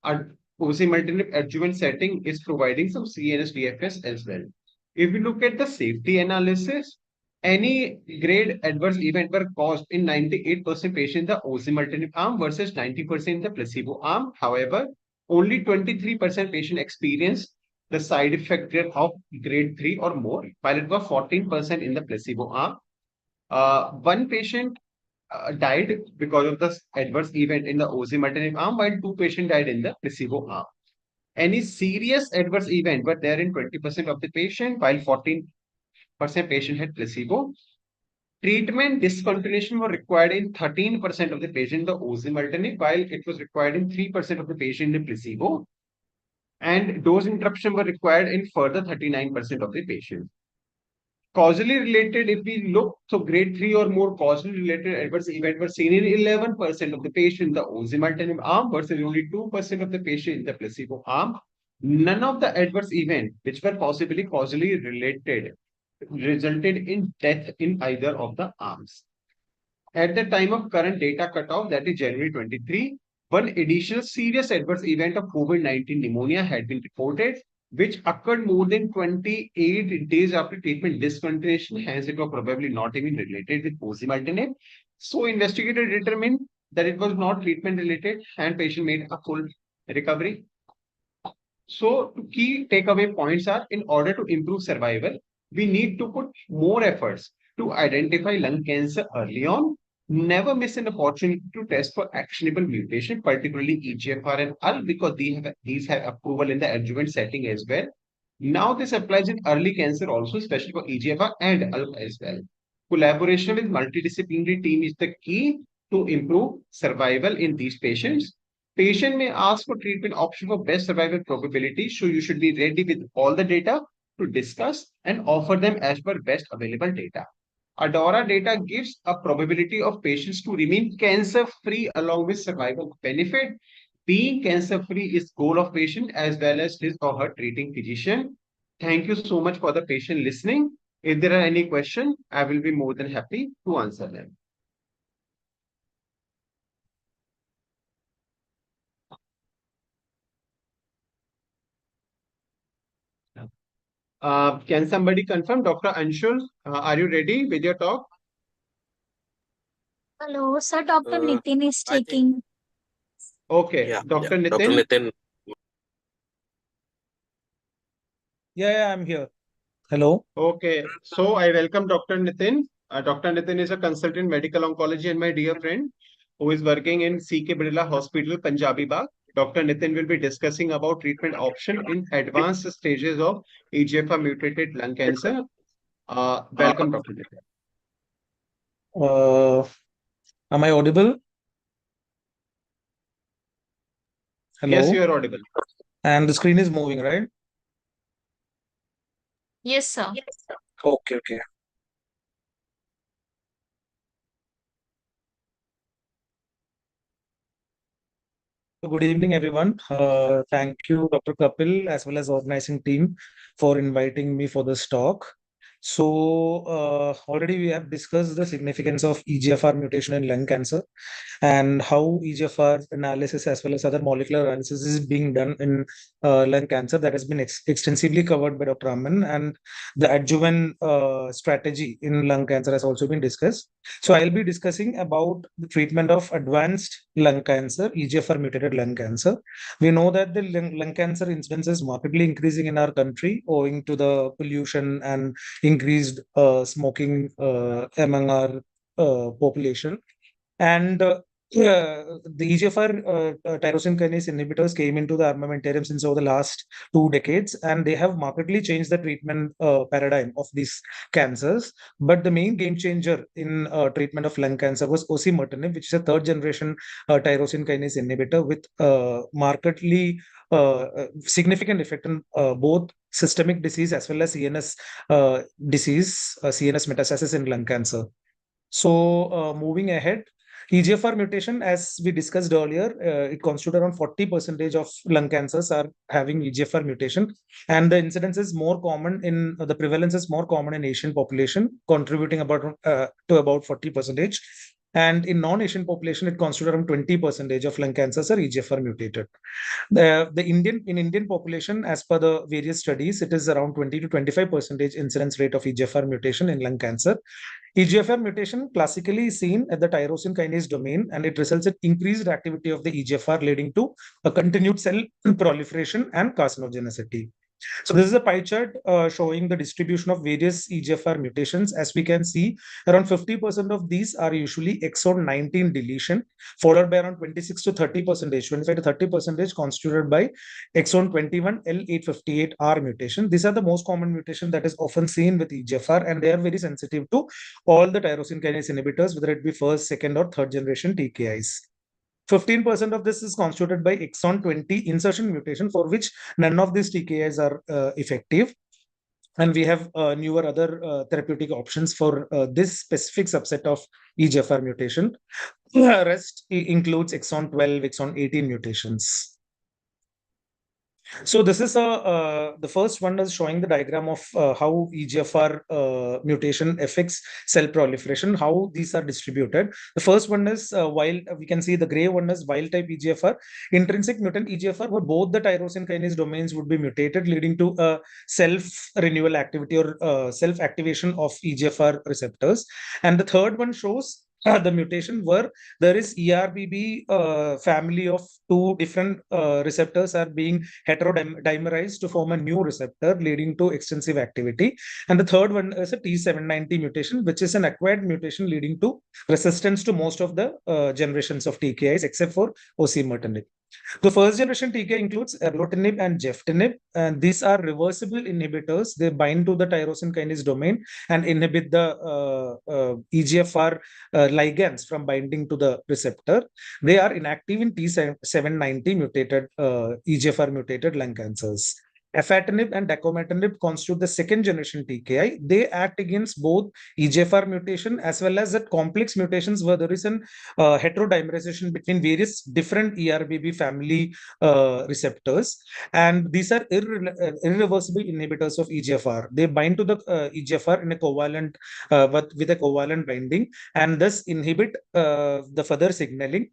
a osimertinib adjuvant setting is providing some CNS DFS as well. If we look at the safety analysis, any grade adverse event were caused in 98% patients in the osimertinib arm versus 90% in the placebo arm. However, only 23% patient experienced the side effect of grade 3 or more, while it was 14% in the placebo arm. One patient died because of the adverse event in the osimertinib arm, while 2 patients died in the placebo arm. Any serious adverse event were there in 20% of the patient, while 14% patient had placebo. Treatment discontinuation were required in 13% of the patient, the osimertinib, while it was required in 3% of the patient in placebo. And dose interruption were required in further 39% of the patients. Causally related, if we look, so grade 3 or more causally related adverse event were seen in 11% of the patient, the osimertinib arm versus only 2% of the patient in the placebo arm. None of the adverse event which were possibly causally related resulted in death in either of the arms. At the time of current data cutoff, that is January 23, one additional serious adverse event of COVID-19 pneumonia had been reported, which occurred more than 28 days after treatment discontinuation. Hence, it was probably not even related with osimertinib. So, investigator determined that it was not treatment related, and patient made a full recovery. So, key takeaway points are, in order to improve survival, we need to put more efforts to identify lung cancer early on. Never miss an opportunity to test for actionable mutation, particularly EGFR and ALK, because these have approval in the adjuvant setting as well. Now, this applies in early cancer also, especially for EGFR and ALK as well. Collaboration with multidisciplinary team is the key to improve survival in these patients. Patient may ask for treatment option for best survival probability, so you should be ready with all the data to discuss and offer them as per best available data. ADAURA data gives a probability of patients to remain cancer-free along with survival benefit. Being cancer-free is goal of patient as well as his or her treating physician. Thank you so much for the patient listening. If there are any questions, I will be more than happy to answer them. Can somebody confirm? Dr. Anshul, are you ready with your talk? Hello, sir. Dr. Uh, Nitin is I think, taking. Okay, yeah, Dr. Dr. Nitin. Nitin. Yeah, I'm here. Hello. Okay, so I welcome Dr. Nitin. Dr. Nitin is a consultant medical oncology and my dear friend who is working in CK Birla Hospital, Punjabi Bagh. Dr. Nitin will be discussing about treatment option in advanced stages of EGFR mutated lung cancer. Welcome, Dr. Nitin. Uh, am I audible? Yes, you Hello. are audible. And the screen is moving, right? Yes, sir. Okay. So good evening, everyone. Thank you, Dr. Kapil, as well as organizing team for inviting me for this talk. So already we have discussed the significance of EGFR mutation in lung cancer and how EGFR analysis as well as other molecular analysis is being done in lung cancer. That has been extensively covered by Dr. Aman, and the adjuvant strategy in lung cancer has also been discussed. So I'll be discussing about the treatment of advanced lung cancer, EGFR mutated lung cancer. We know that the lung cancer incidence is markedly increasing in our country owing to the pollution and increased smoking among our population. And the EGFR tyrosine kinase inhibitors came into the armamentarium since over the last 2 decades, and they have markedly changed the treatment paradigm of these cancers. But the main game changer in treatment of lung cancer was osimertinib, which is a third generation tyrosine kinase inhibitor with significant effect on both systemic disease as well as CNS disease, CNS metastasis in lung cancer. So, moving ahead, EGFR mutation, as we discussed earlier, it constitutes around 40% of lung cancers are having EGFR mutation, and the incidence is more common in the prevalence is more common in Asian population, contributing about to about 40%. And in non-Asian population, it constitutes around 20% of lung cancers are EGFR mutated. The Indian population, as per the various studies, it is around 20 to 25% incidence rate of EGFR mutation in lung cancer. EGFR mutation classically is seen at the tyrosine kinase domain, and it results in increased activity of the EGFR, leading to a continued cell proliferation and carcinogenicity. So this is a pie chart showing the distribution of various EGFR mutations. As we can see, around 50% of these are usually exon 19 deletion, followed by around 26 to 30%, 25 to 30% constituted by exon 21 L858R mutation. These are the most common mutation that is often seen with EGFR, and they are very sensitive to all the tyrosine kinase inhibitors, whether it be first, second, or third generation TKIs. 15% of this is constituted by exon 20 insertion mutation, for which none of these TKIs are effective. And we have newer other therapeutic options for this specific subset of EGFR mutation. The rest includes exon 12, exon 18 mutations. So this is the first one is showing the diagram of how EGFR mutation affects cell proliferation, how these are distributed. The first one is wild. We can see the gray one is wild type EGFR, intrinsic mutant EGFR, where both the tyrosine kinase domains would be mutated, leading to a self-renewal activity or self-activation of EGFR receptors. And the third one shows the mutation where there is ERBB family of two different receptors are being heterodimerized to form a new receptor, leading to extensive activity. And the third one is a T790 mutation, which is an acquired mutation leading to resistance to most of the generations of TKIs, except for osimertinib. The first generation TKI includes erlotinib and geftinib, and these are reversible inhibitors. They bind to the tyrosine kinase domain and inhibit the EGFR ligands from binding to the receptor. They are inactive in T790 mutated EGFR mutated lung cancers. Afatinib and dacometinib constitute the second generation TKI. They act against both EGFR mutation as well as that complex mutations where there is an heterodimerization between various different ERBB family receptors. And these are irreversible inhibitors of EGFR. They bind to the EGFR in a covalent with a covalent binding and thus inhibit the further signaling.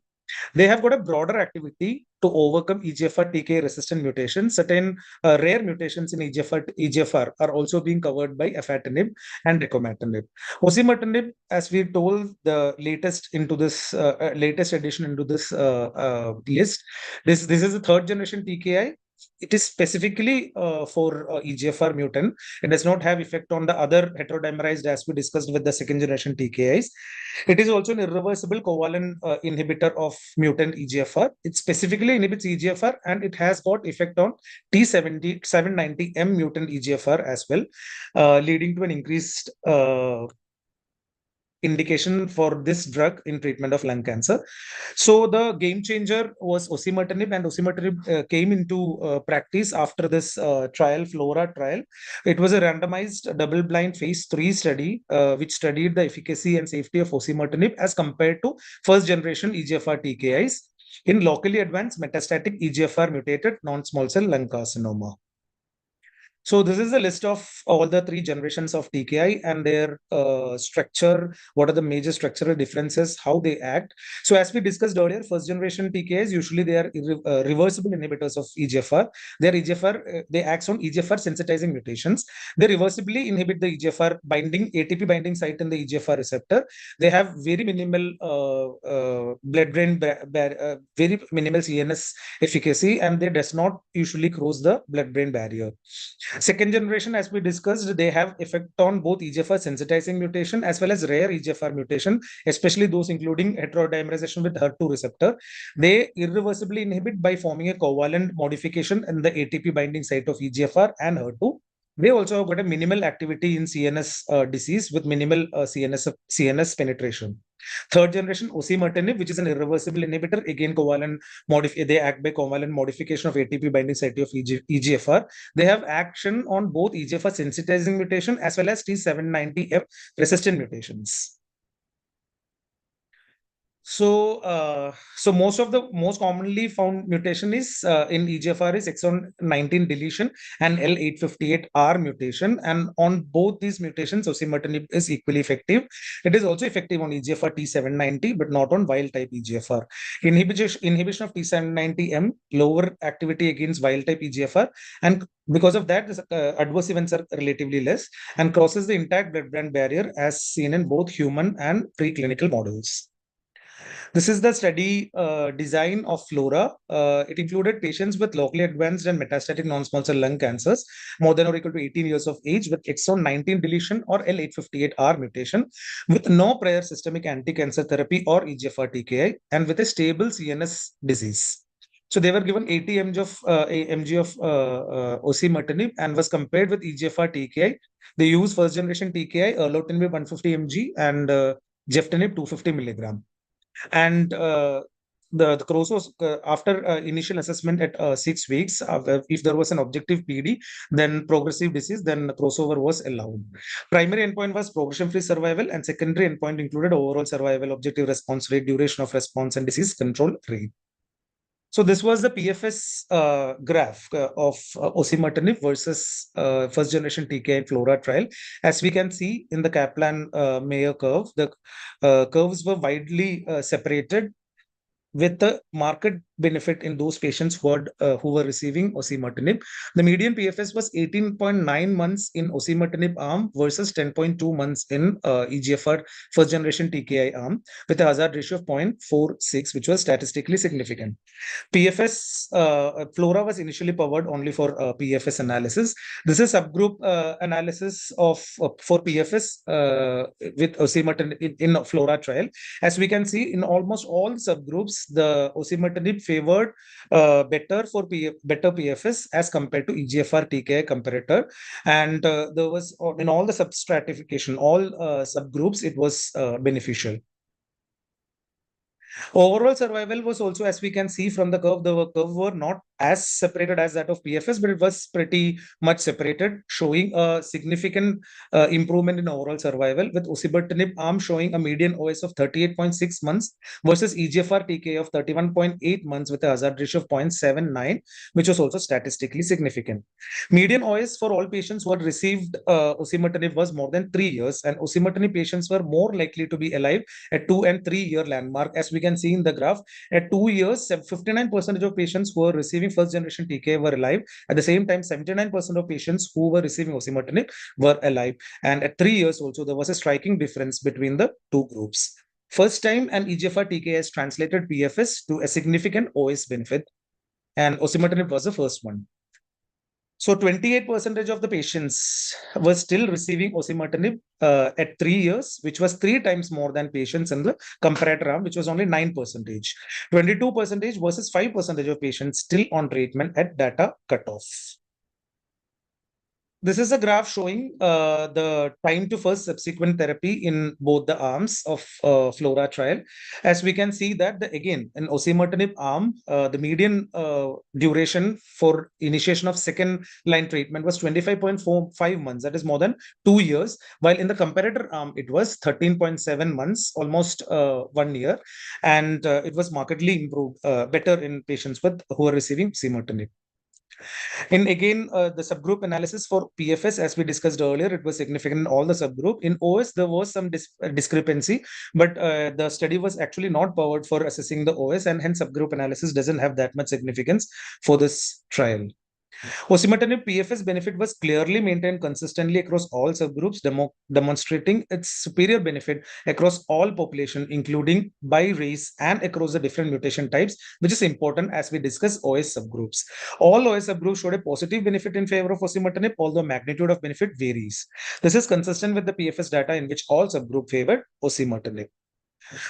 They have got a broader activity to overcome EGFR TKI resistant mutations. Certain rare mutations in EGFR are also being covered by afatinib and dacometinib. Osimertinib, as we told, the latest into this latest addition into this list. This is the third generation TKI. It is specifically for EGFR mutant. It does not have effect on the other heterodimerized as we discussed with the second generation TKIs. It is also an irreversible covalent inhibitor of mutant EGFR. It specifically inhibits EGFR and it has got effect on T790M mutant EGFR as well, leading to an increased indication for this drug in treatment of lung cancer. So the game changer was osimertinib, and osimertinib came into practice after this trial, FLORA trial. It was a randomized double-blind phase 3 study which studied the efficacy and safety of osimertinib as compared to first-generation EGFR TKIs in locally advanced metastatic EGFR mutated non-small cell lung carcinoma. So this is a list of all the three generations of TKI and their structure. What are the major structural differences? How they act? So as we discussed earlier, first generation TKIs usually they are reversible inhibitors of EGFR. They act on EGFR sensitizing mutations. They reversibly inhibit the EGFR binding ATP binding site in the EGFR receptor. They have very minimal blood-brain very minimal CNS efficacy, and they does not usually cross the blood-brain barrier. Second generation, as we discussed, they have effect on both EGFR sensitizing mutation as well as rare EGFR mutation, especially those including heterodimerization with HER2 receptor. They irreversibly inhibit by forming a covalent modification in the ATP binding site of EGFR and HER2. They also have got a minimal activity in CNS disease with minimal CNS penetration. Third generation osimertinib, which is an irreversible inhibitor, again they act by covalent modification of ATP binding site of EGFR. They have action on both EGFR sensitizing mutation as well as T790F resistant mutations. So, most commonly found mutation is in EGFR is exon 19 deletion and L858R mutation, and on both these mutations, osimertinib is equally effective. It is also effective on EGFR T790, but not on wild type EGFR. Inhibition of T790M lower activity against wild type EGFR, and because of that, adverse events are relatively less and crosses the intact blood-brain barrier as seen in both human and preclinical models. This is the study design of FLORA. It included patients with locally advanced and metastatic non-small cell lung cancers, more than or equal to 18 years of age, with exon 19 deletion or L858R mutation, with no prior systemic anti-cancer therapy or EGFR TKI, and with a stable CNS disease. So they were given 80 mg of osimertinib and was compared with EGFR TKI. They used first generation TKI, erlotinib 150 mg and geftinib 250 milligram. And the cross was after initial assessment at 6 weeks. If there was an objective PD, then progressive disease, then crossover was allowed. Primary endpoint was progression-free survival, and secondary endpoint included overall survival, objective response rate, duration of response, and disease control rate. So this was the PFS graph of osimertinib versus first generation TKI FLORA trial. As we can see in the Kaplan-Meier curve, the curves were widely separated with the market benefit in those patients who were receiving osimertinib. The median PFS was 18.9 months in osimertinib arm versus 10.2 months in EGFR first generation TKI arm, with a hazard ratio of 0.46, which was statistically significant. PFS, FLORA was initially powered only for PFS analysis. This is subgroup analysis of for PFS with osimertinib in FLORA trial. As we can see, in almost all subgroups, the osimertinib favored better PFS as compared to EGFR TKI comparator, and there was in all the substratification, all subgroups, it was beneficial. Overall survival was also, as we can see from the curve, the curve were not as separated as that of PFS, but it was pretty much separated, showing a significant improvement in overall survival, with osimertinib arm showing a median OS of 38.6 months versus EGFR TKI of 31.8 months with a hazard ratio of 0.79, which was also statistically significant. Median OS for all patients who had received osimertinib was more than 3 years, and osimertinib patients were more likely to be alive at 2 and 3 year landmark. As we can see in the graph, at 2 years, 59% of patients who were receiving first generation TKI were alive. At the same time, 79% of patients who were receiving osimertinib were alive. And at 3 years also, there was a striking difference between the two groups. First time, an EGFR TKI has translated PFS to a significant OS benefit, and osimertinib was the first one. So 28% of the patients were still receiving osimertinib at 3 years, which was 3 times more than patients in the comparator arm, which was only 9%. 22% versus 5% of patients still on treatment at data cutoff. This is a graph showing the time to first subsequent therapy in both the arms of FLORA trial. As we can see that, again, in osimertinib arm, the median duration for initiation of second line treatment was 25.45 months. That is more than 2 years. While in the comparator arm, it was 13.7 months, almost 1 year. And it was markedly improved, better in patients who are receiving osimertinib. And again, the subgroup analysis for PFS, as we discussed earlier, it was significant in all the subgroup. In OS, there was some discrepancy, but the study was actually not powered for assessing the OS, and hence subgroup analysis doesn't have that much significance for this trial. Osimertinib PFS benefit was clearly maintained consistently across all subgroups, demonstrating its superior benefit across all population, including by race and across the different mutation types, which is important as we discuss OS subgroups. All OS subgroups showed a positive benefit in favor of osimertinib, although magnitude of benefit varies. This is consistent with the PFS data in which all subgroup favored osimertinib.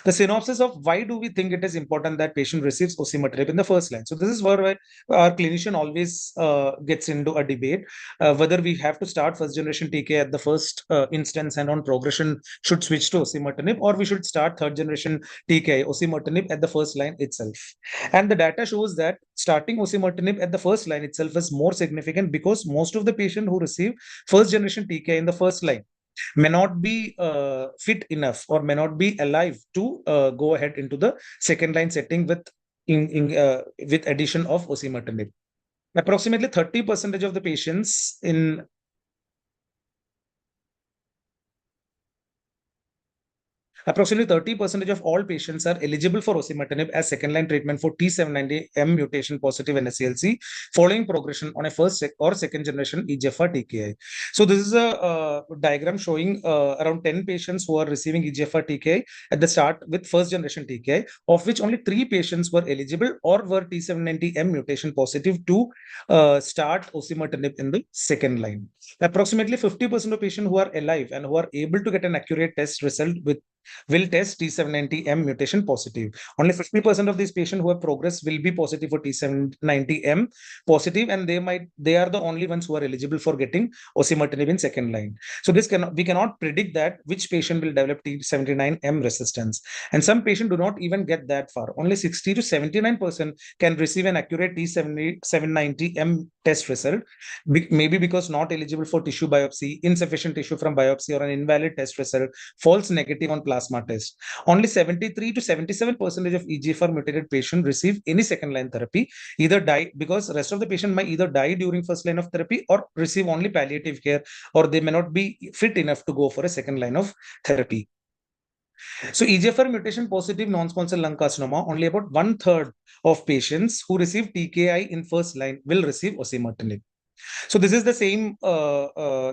The synopsis of why do we think it is important that patient receives osimertinib in the first line. So this is where our clinician always gets into a debate whether we have to start first generation TK at the first instance and on progression should switch to osimertinib, or we should start third generation TK osimertinib at the first line itself. And the data shows that starting osimertinib at the first line itself is more significant because most of the patients who receive first generation TK in the first line may not be fit enough or may not be alive to go ahead into the second line setting with addition of osimertinib. Approximately 30% of the patients in Approximately 30% of all patients are eligible for osimertinib as second-line treatment for T790M mutation positive NSCLC following progression on a or second-generation EGFR TKI. So this is a diagram showing around 10 patients who are receiving EGFR TKI at the start with first-generation TKI, of which only 3 patients were eligible or were T790M mutation positive to start osimertinib in the second line. Approximately 50% of patients who are alive and who are able to get an accurate test result will test T790M mutation positive. Only 50% of these patients who have progressed will be positive for T790M positive, and they are the only ones who are eligible for getting osimertinib in second line. So we cannot predict that which patient will develop T790M resistance, and some patients do not even get that far. Only 60 to 79% can receive an accurate T790M test result, maybe because not eligible for tissue biopsy, insufficient tissue from biopsy, or an invalid test result, false negative on plasma test. Only 73 to 77% of EGFR mutated patients receive any second line therapy, either die because rest of the patient might either die during first line of therapy or receive only palliative care, or they may not be fit enough to go for a second line of therapy. So EGFR mutation positive non-small cell lung carcinoma, only about 1/3 of patients who receive TKI in first line will receive osimertinib. So this is the same,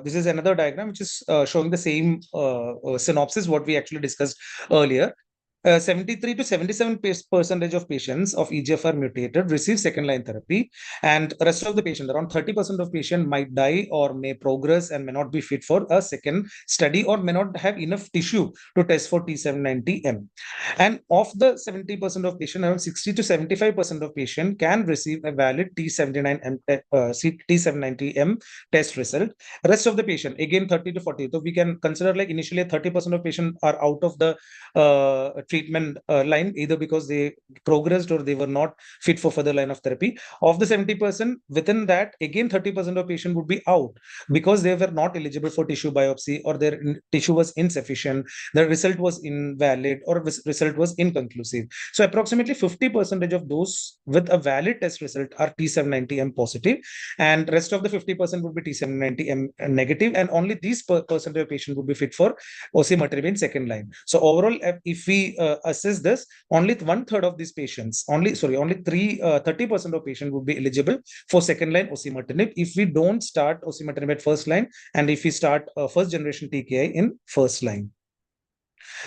this is another diagram which is showing the same synopsis what we actually discussed earlier. 73 to 77% of patients of EGFR mutated receive second line therapy, and the rest of the patients, around 30% of patients, might die or may progress and may not be fit for a second study or may not have enough tissue to test for T790M. And of the 70% of patients, around 60 to 75% of patients can receive a valid T790M test result. Rest of the patient, again 30 to 40. So we can consider like initially 30% of patients are out of the treatment line, either because they progressed or they were not fit for further line of therapy. Of the 70%, within that, again 30% of patients would be out because they were not eligible for tissue biopsy, or their tissue was insufficient, the result was invalid, or result was inconclusive. So approximately 50% of those with a valid test result are T790M positive, and rest of the 50% would be T790M negative, and only these percentage of patients would be fit for osimertinib in second line. So overall, if we assess this, only 1/3 of these patients, only 30% of patients would be eligible for second line osimertinib if we don't start osimertinib at first line, and if we start first generation TKI in first line.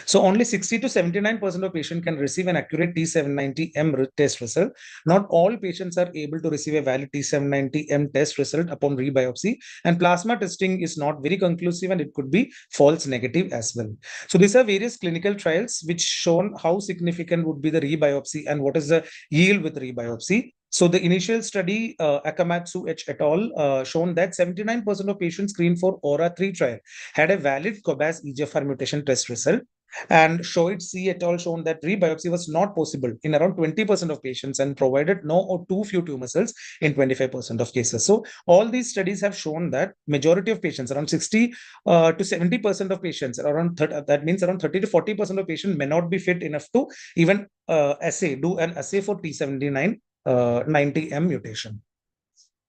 So only 60 to 79% of patients can receive an accurate T790M test result. Not all patients are able to receive a valid T790M test result upon rebiopsy, and plasma testing is not very conclusive, and it could be false negative as well. So these are various clinical trials which shown how significant would be the rebiopsy and what is the yield with rebiopsy. So the initial study, Akamatsu et al., shown that 79% of patients screened for AURA3 trial had a valid COBAS EGFR mutation test result, and Shoit C et al. Shown that rebiopsy was not possible in around 20% of patients and provided no or too few tumor cells in 25% of cases. So all these studies have shown that majority of patients, around 60 to 70% of patients, that means around 30 to 40% of patients may not be fit enough to even do an assay for T790M mutation.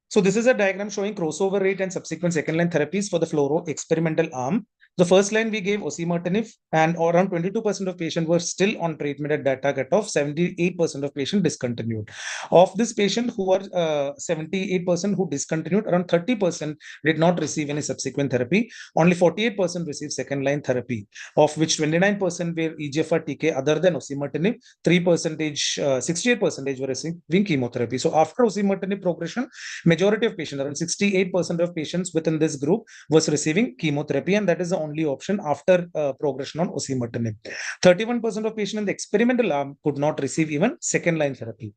So this is a diagram showing crossover rate and subsequent second line therapies for the fluoro experimental arm. The first line we gave osimertinib, and around 22% of patients were still on treatment at data cutoff. 78% of patients discontinued. Of this patient who are 78% who discontinued, around 30% did not receive any subsequent therapy. Only 48% received second line therapy, of which 29% were EGFR TK other than osimertinib. 68% were receiving chemotherapy. So after osimertinib progression, majority of patients, around 68% of patients within this group, was receiving chemotherapy, and that is the only option after progression on osimertinib. 31% of patients in the experimental arm could not receive even second line therapy.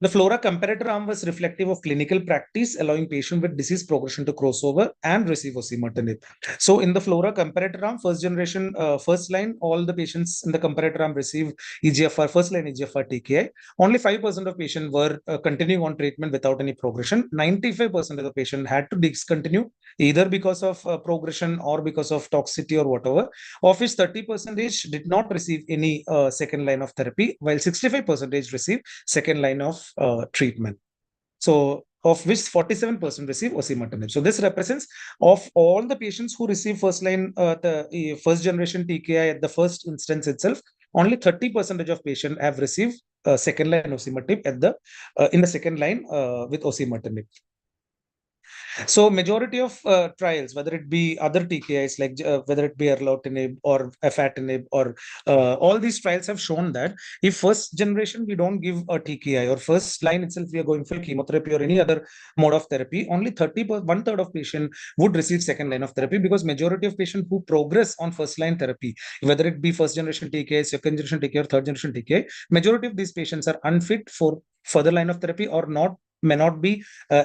The FLORA comparator arm was reflective of clinical practice, allowing patients with disease progression to crossover and receive osimertinib. So in the FLORA comparator arm, first generation, first line, all the patients in the comparator arm received EGFR, first line EGFR TKI. Only 5% of patients were continuing on treatment without any progression. 95% of the patients had to discontinue either because of progression or because of toxicity or whatever, of which 30% did not receive any second line of therapy, while 65% received second line of treatment. So of which 47% receive osimertinib. So this represents of all the patients who receive first line, first generation TKI at the first instance itself, only 30% of patients have received second line osimertinib at the in the second line with osimertinib. So majority of trials, whether it be other TKIs like whether it be erlotinib or afatinib or all these trials have shown that if first generation we don't give a TKI or first line itself we are going for chemotherapy or any other mode of therapy, only 1/3 of patient would receive second line of therapy, because majority of patients who progress on first line therapy, whether it be first generation TKI, second generation TKI or third generation TKI, majority of these patients are unfit for further line of therapy or may not be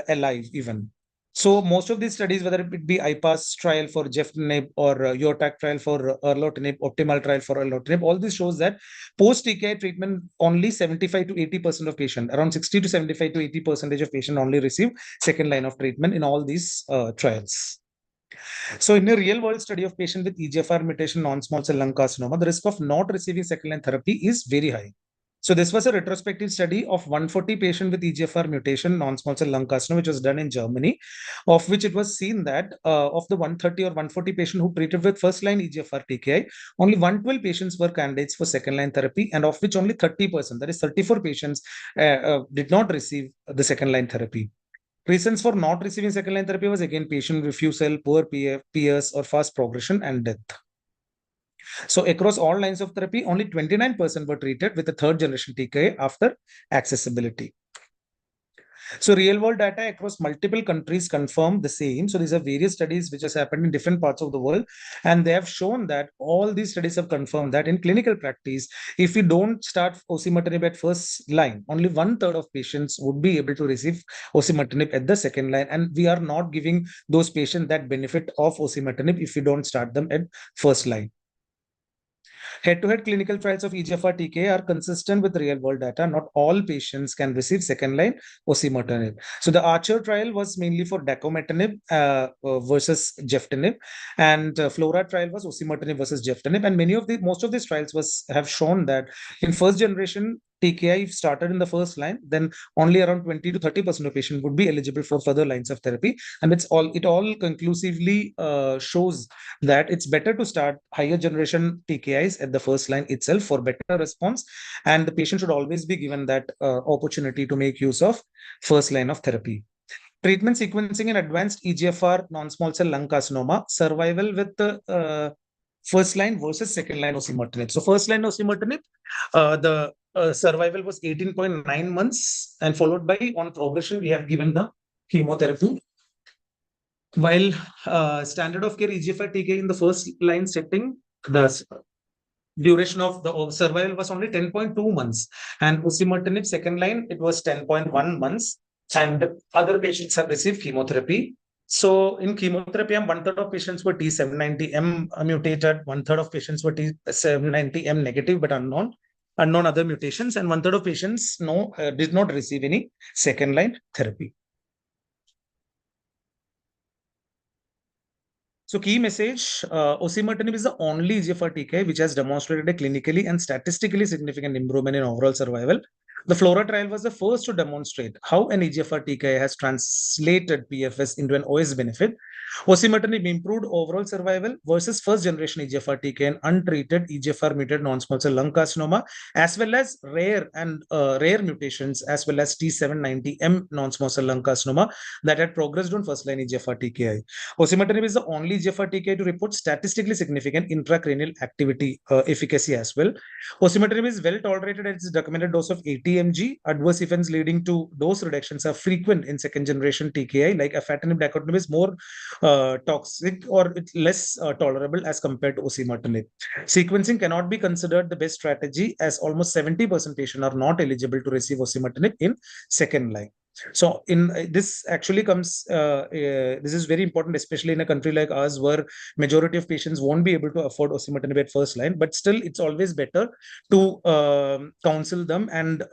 alive even. So most of these studies, whether it be IPAS trial for geftinib or YOTAC trial for erlotinib, optimal trial for erlotinib, all this shows that post-TKI treatment, only 75 to 80% of patients, around 60 to 75 to 80% of patients only receive second line of treatment in all these trials. So in a real world study of patient with EGFR mutation non-small cell lung carcinoma, the risk of not receiving second line therapy is very high. So this was a retrospective study of 140 patients with EGFR mutation non-small cell lung carcinoma, which was done in Germany, of which it was seen that of the 130 or 140 patients who treated with first-line EGFR TKI, only 112 patients were candidates for second-line therapy, and of which only 30%, that is 34 patients, did not receive the second-line therapy. Reasons for not receiving second-line therapy was again patient refusal, poor PS, or fast progression and death. So across all lines of therapy, only 29% were treated with the third generation TKI after accessibility. So real world data across multiple countries confirm the same. So these are various studies which has happened in different parts of the world, and they have shown that all these studies have confirmed that in clinical practice, if we don't start osimertinib at first line, only 1/3 of patients would be able to receive osimertinib at the second line, and we are not giving those patients that benefit of osimertinib if we don't start them at first line. Head-to-head clinical trials of EGFR TKI are consistent with real-world data. Not all patients can receive second-line osimertinib. So the Archer trial was mainly for dacometinib versus geftinib, and Flora trial was osimertinib versus geftinib. And most of these trials have shown that in first generation TKI started in the first line, then only around 20 to 30% of patients would be eligible for further lines of therapy. And it all conclusively shows that it's better to start higher generation TKIs at the first line itself for better response. And the patient should always be given that opportunity to make use of first line of therapy. Treatment sequencing in advanced EGFR non-small cell lung carcinoma, survival with the first line versus second line osimertinib. So first line osimertinib, the survival was 18.9 months, and followed by on progression, we have given the chemotherapy. While standard of care EGFR TKI in the first line setting, the duration of the survival was only 10.2 months, and osimertinib second line, it was 10.1 months, and other patients have received chemotherapy. So in chemotherapy, 1/3 of patients were T790M mutated, 1/3 of patients were T790M negative but unknown other mutations, and 1/3 of patients did not receive any second line therapy. So key message, osimertinib is the only EGFR TKI which has demonstrated a clinically and statistically significant improvement in overall survival. The Flora trial was the first to demonstrate how an EGFR TKI has translated PFS into an OS benefit. Osimertinib improved overall survival versus first generation EGFR TKI in untreated EGFR mutated non-small cell lung carcinoma, as well as rare mutations, as well as T790M non-small cell lung carcinoma that had progressed on first line EGFR TKI. Osimertinib is the only EGFR TKI to report statistically significant intracranial activity efficacy as well. Osimertinib is well tolerated at its recommended dose of 80 mg. Adverse events leading to dose reductions are frequent in second generation TKI, like afatinib, dacotinib is more toxic or it's less tolerable as compared to osimertinib. Sequencing cannot be considered the best strategy, as almost 70% patients are not eligible to receive osimertinib in second line. So in this actually comes, this is very important, especially in a country like ours where majority of patients won't be able to afford osimertinib at first line, but still it's always better to counsel them and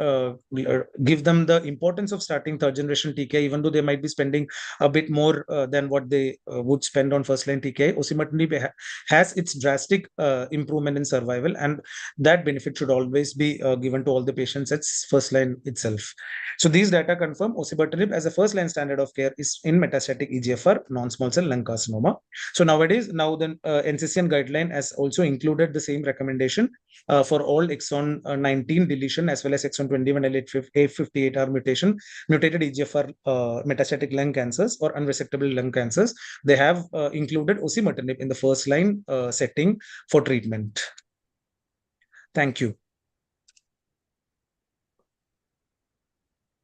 give them the importance of starting third generation TKI, even though they might be spending a bit more than what they would spend on first line TKI. Osimertinib has its drastic improvement in survival, and that benefit should always be given to all the patients at first line itself. So these data confirm confirm osimertinib as a first-line standard of care is in metastatic EGFR non-small cell lung carcinoma. So nowadays, now the NCCN guideline has also included the same recommendation for all exon 19 deletion as well as exon 21 L858R mutated EGFR metastatic lung cancers or unresectable lung cancers. They have included osimertinib in the first-line setting for treatment. Thank you.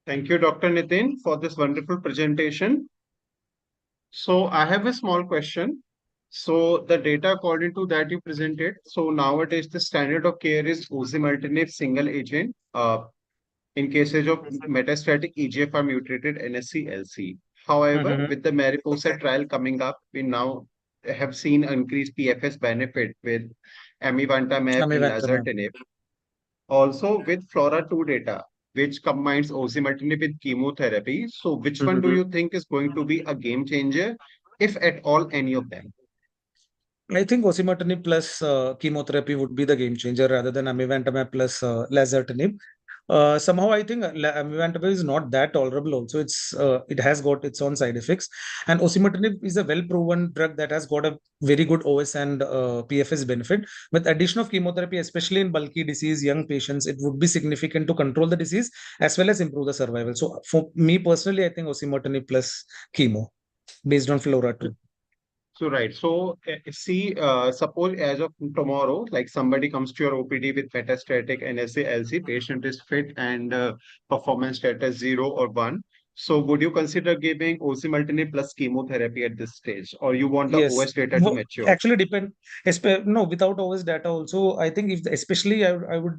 Thank you, Dr. Nitin, for this wonderful presentation. So I have a small question. So the data according to that you presented, so nowadays the standard of care is osimertinib single agent in cases of metastatic EGFR mutated NSCLC. However, Mhm. with the Mariposa trial coming up, we now have seen increased PFS benefit with amivantamab and Amivantamab. lazertinib. Also with FLORA-2 data, which combines osimertinib with chemotherapy. So which one do Mhm. you think is going to be a game changer, if at all any of them? I think osimertinib plus chemotherapy would be the game changer rather than amivantamab plus lazertinib. Somehow, I think amivantamab is not that tolerable. Also, it has got its own side effects, and osimertinib is a well-proven drug that has got a very good OS and PFS benefit. With addition of chemotherapy, especially in bulky disease, young patients, it would be significant to control the disease as well as improve the survival. So, for me personally, I think osimertinib plus chemo based on FLORA 2. So right. So see, suppose as of tomorrow, like somebody comes to your OPD with metastatic NSCLC, patient is fit and performance status 0 or 1. So would you consider giving osimertinib plus chemotherapy at this stage, or you want the Yes, OS data to mature? actually depend. No, without OS data also, I think if especially I would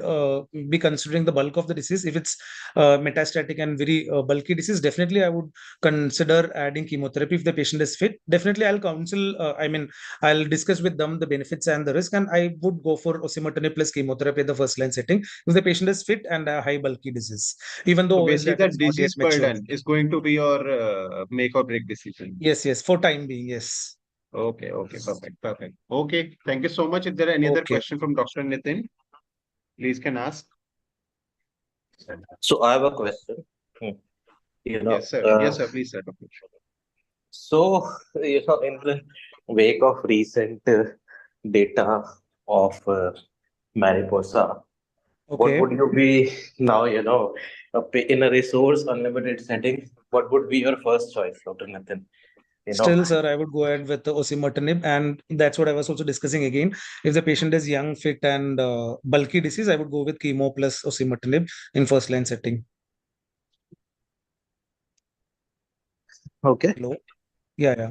be considering the bulk of the disease. If it's metastatic and very bulky disease, definitely I would consider adding chemotherapy if the patient is fit. Definitely, I'll counsel. I'll discuss with them the benefits and the risk, and I would go for osimertinib plus chemotherapy in the first line setting if the patient is fit and a high bulky disease, even So though OS basically, data the is not yet disease mature. burden is going to be your make or break decision. Yes, yes, for time being, yes. Okay, okay, perfect, perfect. Okay, thank you so much. If there are any other Okay. question from Dr. Nitin, please can ask. So I have a question. Hmm. You know, Yes, sir. Yes, sir. Please, sir. Dr. so in the wake of recent data of Mariposa, what Okay. would you be now? In a resource unlimited setting, what would be your first choice, Dr. Nathan? You know, Still, sir, I would go ahead with the osimertinib, and that's what I was also discussing again. If the patient is young, fit, and bulky disease, I would go with chemo plus osimertinib in first line setting. okay. Hello, yeah, yeah.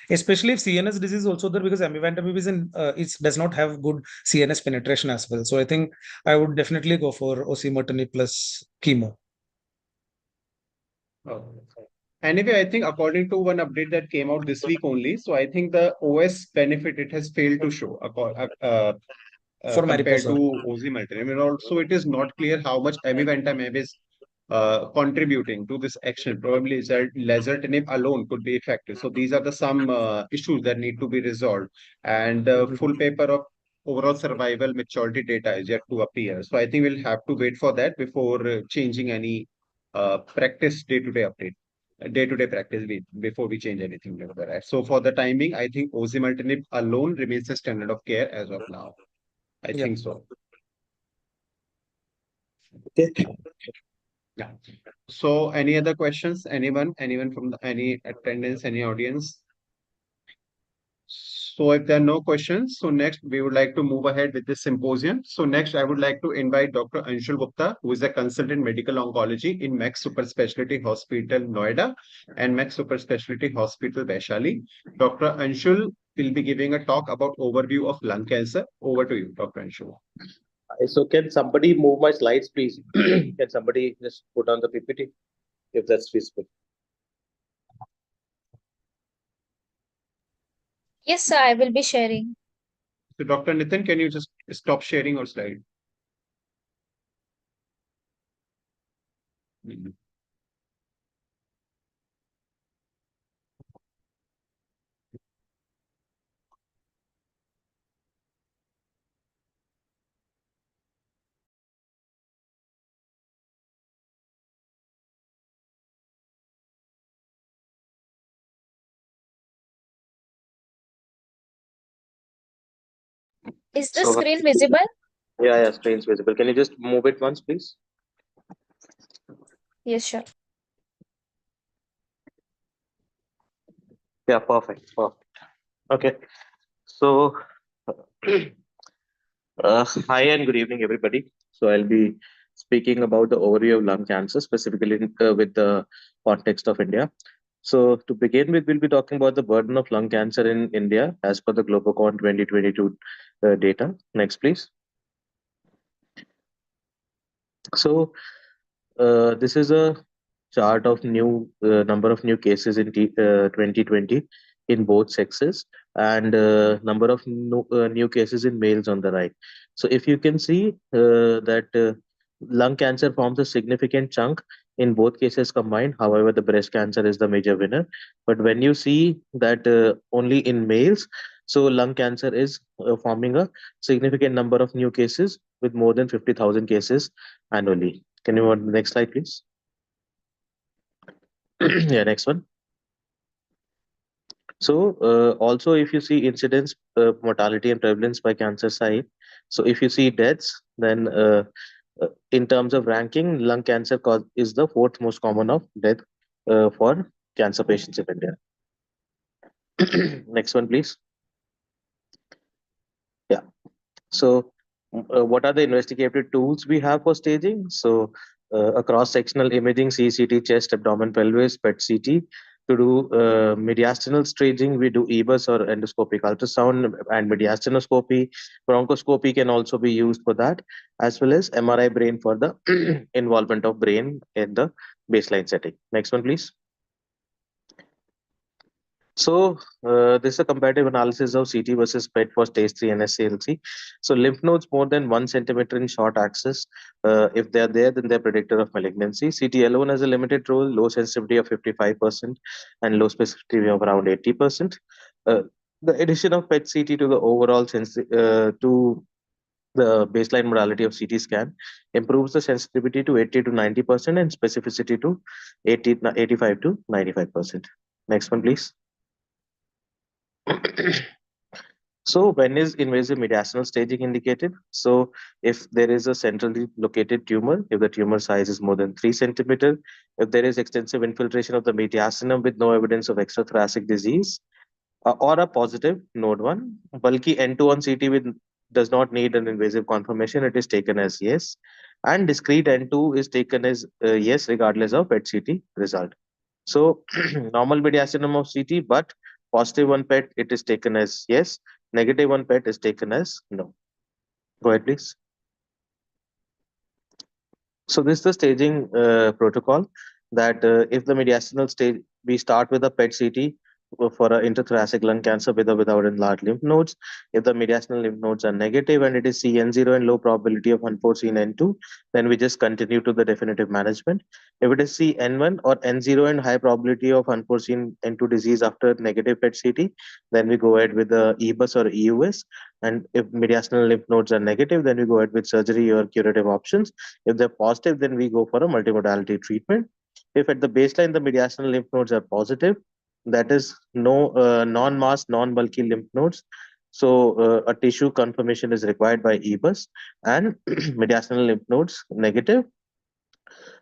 Especially if CNS disease is also there because amivantamab is it does not have good CNS penetration as well. So I think I would definitely go for osimertinib plus chemo. Oh. Anyway, I think according to one update that came out this week only, so I think the OS benefit it has failed to show For compared to Mariposa. osimertinib. And also, it is not clear how much amivantamab is contributing to this action. Probably lazertinib alone could be effective. So these are the some issues that need to be resolved. And the Mhm. full paper of overall survival maturity data is yet to appear. So I think we'll have to wait for that before changing any practice day-to-day update. Day-to-day practice before we change anything like that. So for the time being, I think osimertinib alone remains the standard of care as of now. I Yeah. think so. Okay. Yeah. So any other questions? Anyone from any attendance, any audience? So if there are no questions, so next we would like to move ahead with this symposium. So next I would like to invite Dr. Anshul Gupta, who is a consultant medical oncology in Max Super Specialty Hospital, Noida and Max Super Specialty Hospital, Vaishali. Dr. Anshul will be giving a talk about overview of lung cancer. Over to you, Dr. Anshul. So can somebody move my slides, please? Can somebody just put on the PPT if that's feasible? Yes, sir, I will be sharing. So Dr. Nitin, can you just stop sharing your slide? Mhm. Is the So, screen visible? yeah, screen's visible. Can you just move it once, please? Yes, sure. Yeah, perfect. Perfect. Okay. So, hi and good evening, everybody. So, I'll be speaking about the overview of lung cancer, specifically with the context of India. So, to begin with, we'll be talking about the burden of lung cancer in India as per the Globocon 2022 data. Next, please. So, this is a chart of new number of new cases in 2020 in both sexes and number of new cases in males on the right. So if you can see that lung cancer forms a significant chunk in both cases combined. However, the breast cancer is the major winner. But when you see that only in males, so lung cancer is forming a significant number of new cases with more than 50,000 cases annually. Can you go to the next slide, please? Yeah, next one. So, also, if you see incidence, mortality, and prevalence by cancer site, so if you see deaths, then in terms of ranking, lung cancer cause is the fourth most common of death for cancer patients in India. Next one, please. Yeah. So, what are the investigative tools we have for staging? So, a cross-sectional imaging, CCT, chest, abdomen, pelvis, PET-CT. To do mediastinal staging, we do EBUS or endoscopic ultrasound and mediastinoscopy. Bronchoscopy can also be used for that, as well as MRI brain for the involvement of brain in the baseline setting. Next one, please. So this is a comparative analysis of CT versus PET for stage 3 NSCLC. So lymph nodes more than 1 centimeter in short axis, if they are there, then they're predictor of malignancy. CT alone has a limited role, low sensitivity of 55% and low specificity of around 80%. The addition of PET-CT to the overall to the baseline modality of CT scan improves the sensitivity to 80 to 90% and specificity to 85 to 95%. Next one, please. So when is invasive mediastinal staging indicated? So if there is a centrally located tumor, if the tumor size is more than 3 centimeter, if there is extensive infiltration of the mediastinum with no evidence of extrathoracic disease, or a positive node 1, bulky N2 on CT with does not need an invasive confirmation, it is taken as yes, and discrete N2 is taken as yes regardless of PET-CT result. So normal mediastinum of CT, but positive one PET, it is taken as yes. Negative one PET is taken as no. Go ahead, please. So this is the staging protocol that if the mediastinal stage, we start with a PET-CT for a intrathoracic lung cancer with or without enlarged lymph nodes. If the mediastinal lymph nodes are negative and it is CN0 and low probability of unforeseen N2, then we just continue to the definitive management. If it is CN1 or N0 and high probability of unforeseen N2 disease after negative PET-CT, then we go ahead with the EBUS or EUS. And if mediastinal lymph nodes are negative, then we go ahead with surgery or curative options. If they're positive, then we go for a multimodality treatment. If at the baseline the mediastinal lymph nodes are positive, that is no non-mass, non-bulky lymph nodes. So a tissue confirmation is required by EBUS, and mediastinal lymph nodes negative.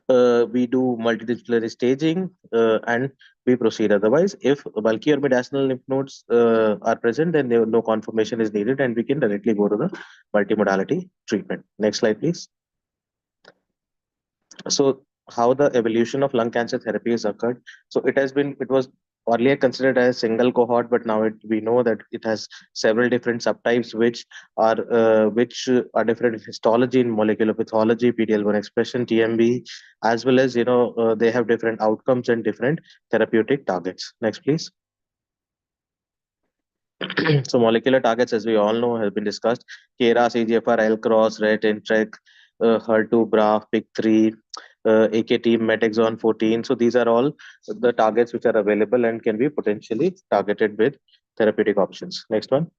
We do multidisciplinary staging and we proceed. Otherwise, if bulky or mediastinal lymph nodes are present, then no confirmation is needed, and we can directly go to the multimodality treatment. Next slide, please. So how the evolution of lung cancer therapy has occurred. So it was earlier considered as a single cohort, but now we know that it has several different subtypes which are different in histology, in molecular pathology, PDL1 expression, TMB, as well as they have different outcomes and different therapeutic targets. Next, please. So molecular targets, as we all know, have been discussed: KRAS, EGFR, L-cross, RET, NTRK, HER2, BRAF, PIK3, AKT, MET 14. So these are all the targets which are available and can be potentially targeted with therapeutic options. Next one.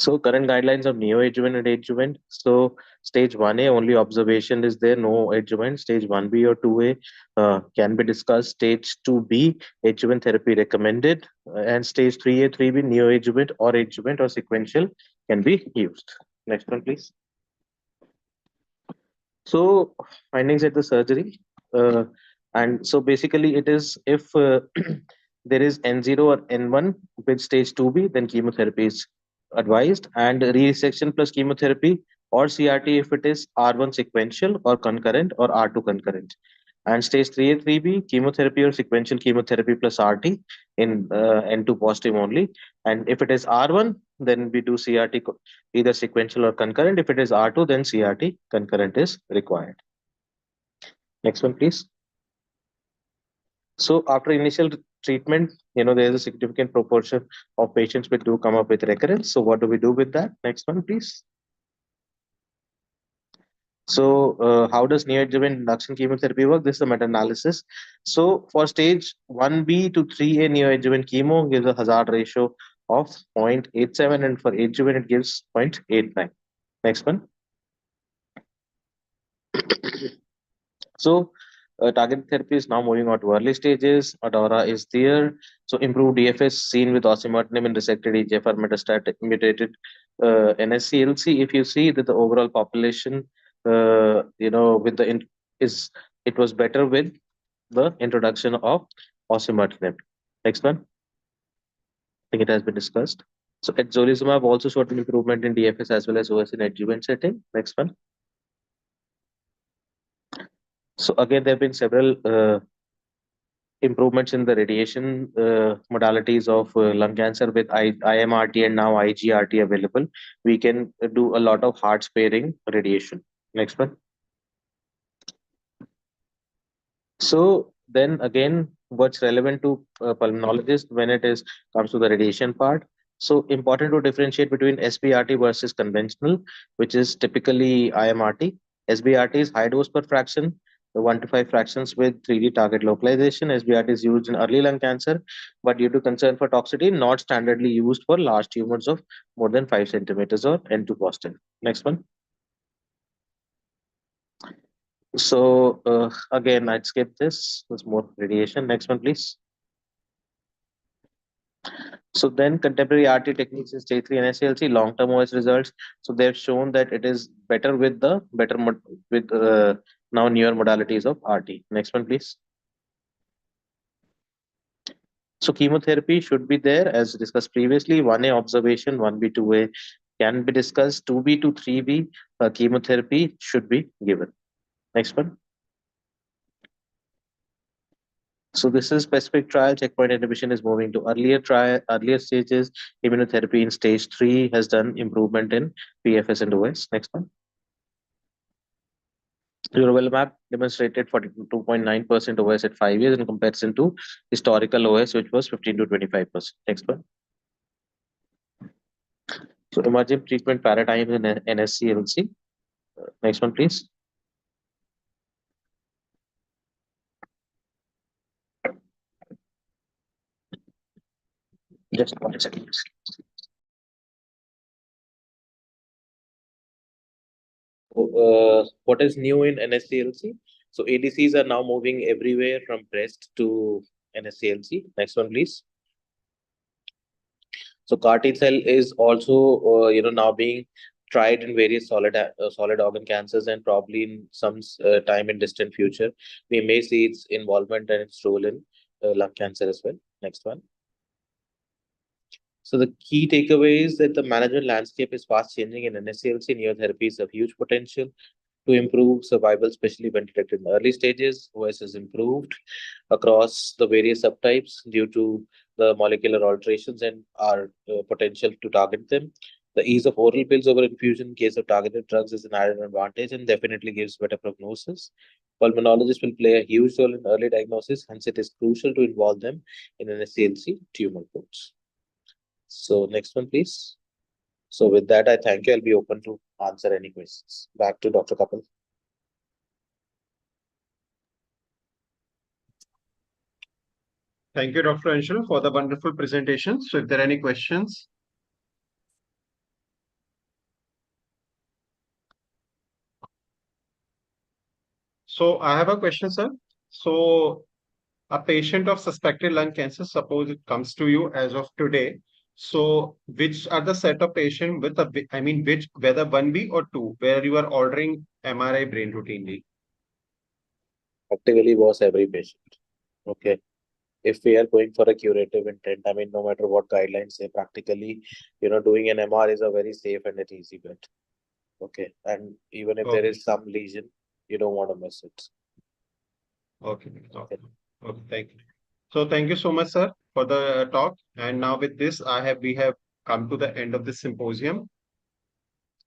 So current guidelines of neoadjuvant and adjuvant. So stage 1A only observation is there, no adjuvant. Stage 1B or 2A can be discussed. Stage 2B adjuvant therapy recommended, and stage 3A, 3B neoadjuvant or adjuvant or sequential can be used. Next one, please. So findings at the surgery, uh, and so basically it is if there is N0 or N1 with stage 2B, then chemotherapy is advised, and resection plus chemotherapy or CRT if it is R1 sequential or concurrent or R2 concurrent. And stage 3A, 3B, chemotherapy or sequential chemotherapy plus RT in N2 positive only. And if it is R1, then we do CRT either sequential or concurrent. If it is R2, then CRT concurrent is required. Next one, please. So after initial treatment, there is a significant proportion of patients which do come up with recurrence. So what do we do with that? Next one, please. So how does neoadjuvant induction chemotherapy work? This is a meta-analysis. So for stage 1B to 3A neoadjuvant chemo gives a hazard ratio of 0.87, and for adjuvant it gives 0.89. Next one. So targeted therapy is now moving on to early stages. Adora is there. So improved DFS seen with osimertinib in resected EGFR metastatic mutated NSCLC. If you see that the overall population, with is it was better with the introduction of osimertinib. Next one. I think it has been discussed. So atezolizumab also showed an improvement in DFS as well as OS in adjuvant setting. Next one. So again, there have been several improvements in the radiation modalities of lung cancer with IMRT and now IGRT available. We can do a lot of heart sparing radiation. Next one. So then again, what's relevant to pulmonologists when it is comes to the radiation part? So important to differentiate between SBRT versus conventional, which is typically IMRT. SBRT is high dose per fraction, 1 to 5 fractions with 3D target localization. SBRT is used in early lung cancer, but due to concern for toxicity, not standardly used for large tumors of more than 5 centimeters or N2 positive. Next one. So again, I'd skip this. There's more radiation. Next one, please. So then contemporary RT techniques in stage 3 NSCLC, long-term OS results. So they've shown that it is better with the with now newer modalities of RT. Next one, please. So chemotherapy should be there as discussed previously. 1A observation, 1B, 2A can be discussed. 2B to 3B chemotherapy should be given. Next one. So this is specific trial. Checkpoint inhibition is moving to earlier stages. Immunotherapy in stage 3 has done improvement in PFS and OS. Next one. Durvalumab demonstrated 42.9% OS at 5 years in comparison to historical OS, which was 15 to 25%. Next one. So emerging treatment paradigms in NSCLC. Next one, please. Just 1 second. What is new in NSCLC? So ADCs are now moving everywhere from breast to NSCLC. Next one, please. So CAR T cell is also, now being tried in various solid organ cancers, and probably in some time in distant future, we may see its involvement and its role in lung cancer as well. Next one. So the key takeaway is that the management landscape is fast changing in NSCLC. Neotherapies have huge potential to improve survival, especially when detected in early stages. OS is improved across the various subtypes due to the molecular alterations and our potential to target them. The ease of oral pills over infusion in case of targeted drugs is an added advantage and definitely gives better prognosis. Pulmonologists will play a huge role in early diagnosis, hence it is crucial to involve them in NSCLC tumor codes. So next one, please. So with that, I thank you. I'll be open to answer any questions. Back to Dr. Kapil. Thank you, Dr. Anshul, for the wonderful presentation. So if there are any questions. So I have a question, sir. So a patient of suspected lung cancer, suppose it comes to you as of today. So which are the set of patient with I mean, which, whether 1B or 2, where you are ordering MRI brain routinely? Practically was every patient. Okay. If we are going for a curative intent, I mean, no matter what guidelines say, practically, doing an MR is a very safe and an easy bet. Okay. And even if there Okay, is some lesion, you don't want to miss it. okay, okay, Okay. okay. Thank you. So thank you so much, sir, for the talk. And now with this, we have come to the end of this symposium.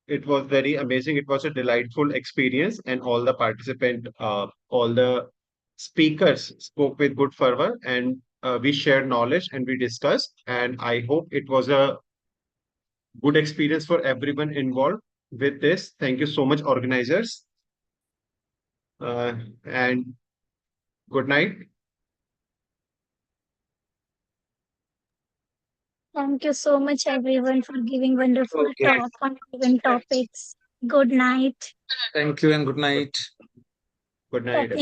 It was very amazing. It was a delightful experience, and all the speakers spoke with good fervor, and we shared knowledge and we discussed. And I hope it was a good experience for everyone involved with this. Thank you so much, organizers, and good night. Thank you so much, everyone, for giving wonderful Okay. talk on different topics. Good night. Thank you and good night. Good night, everyone.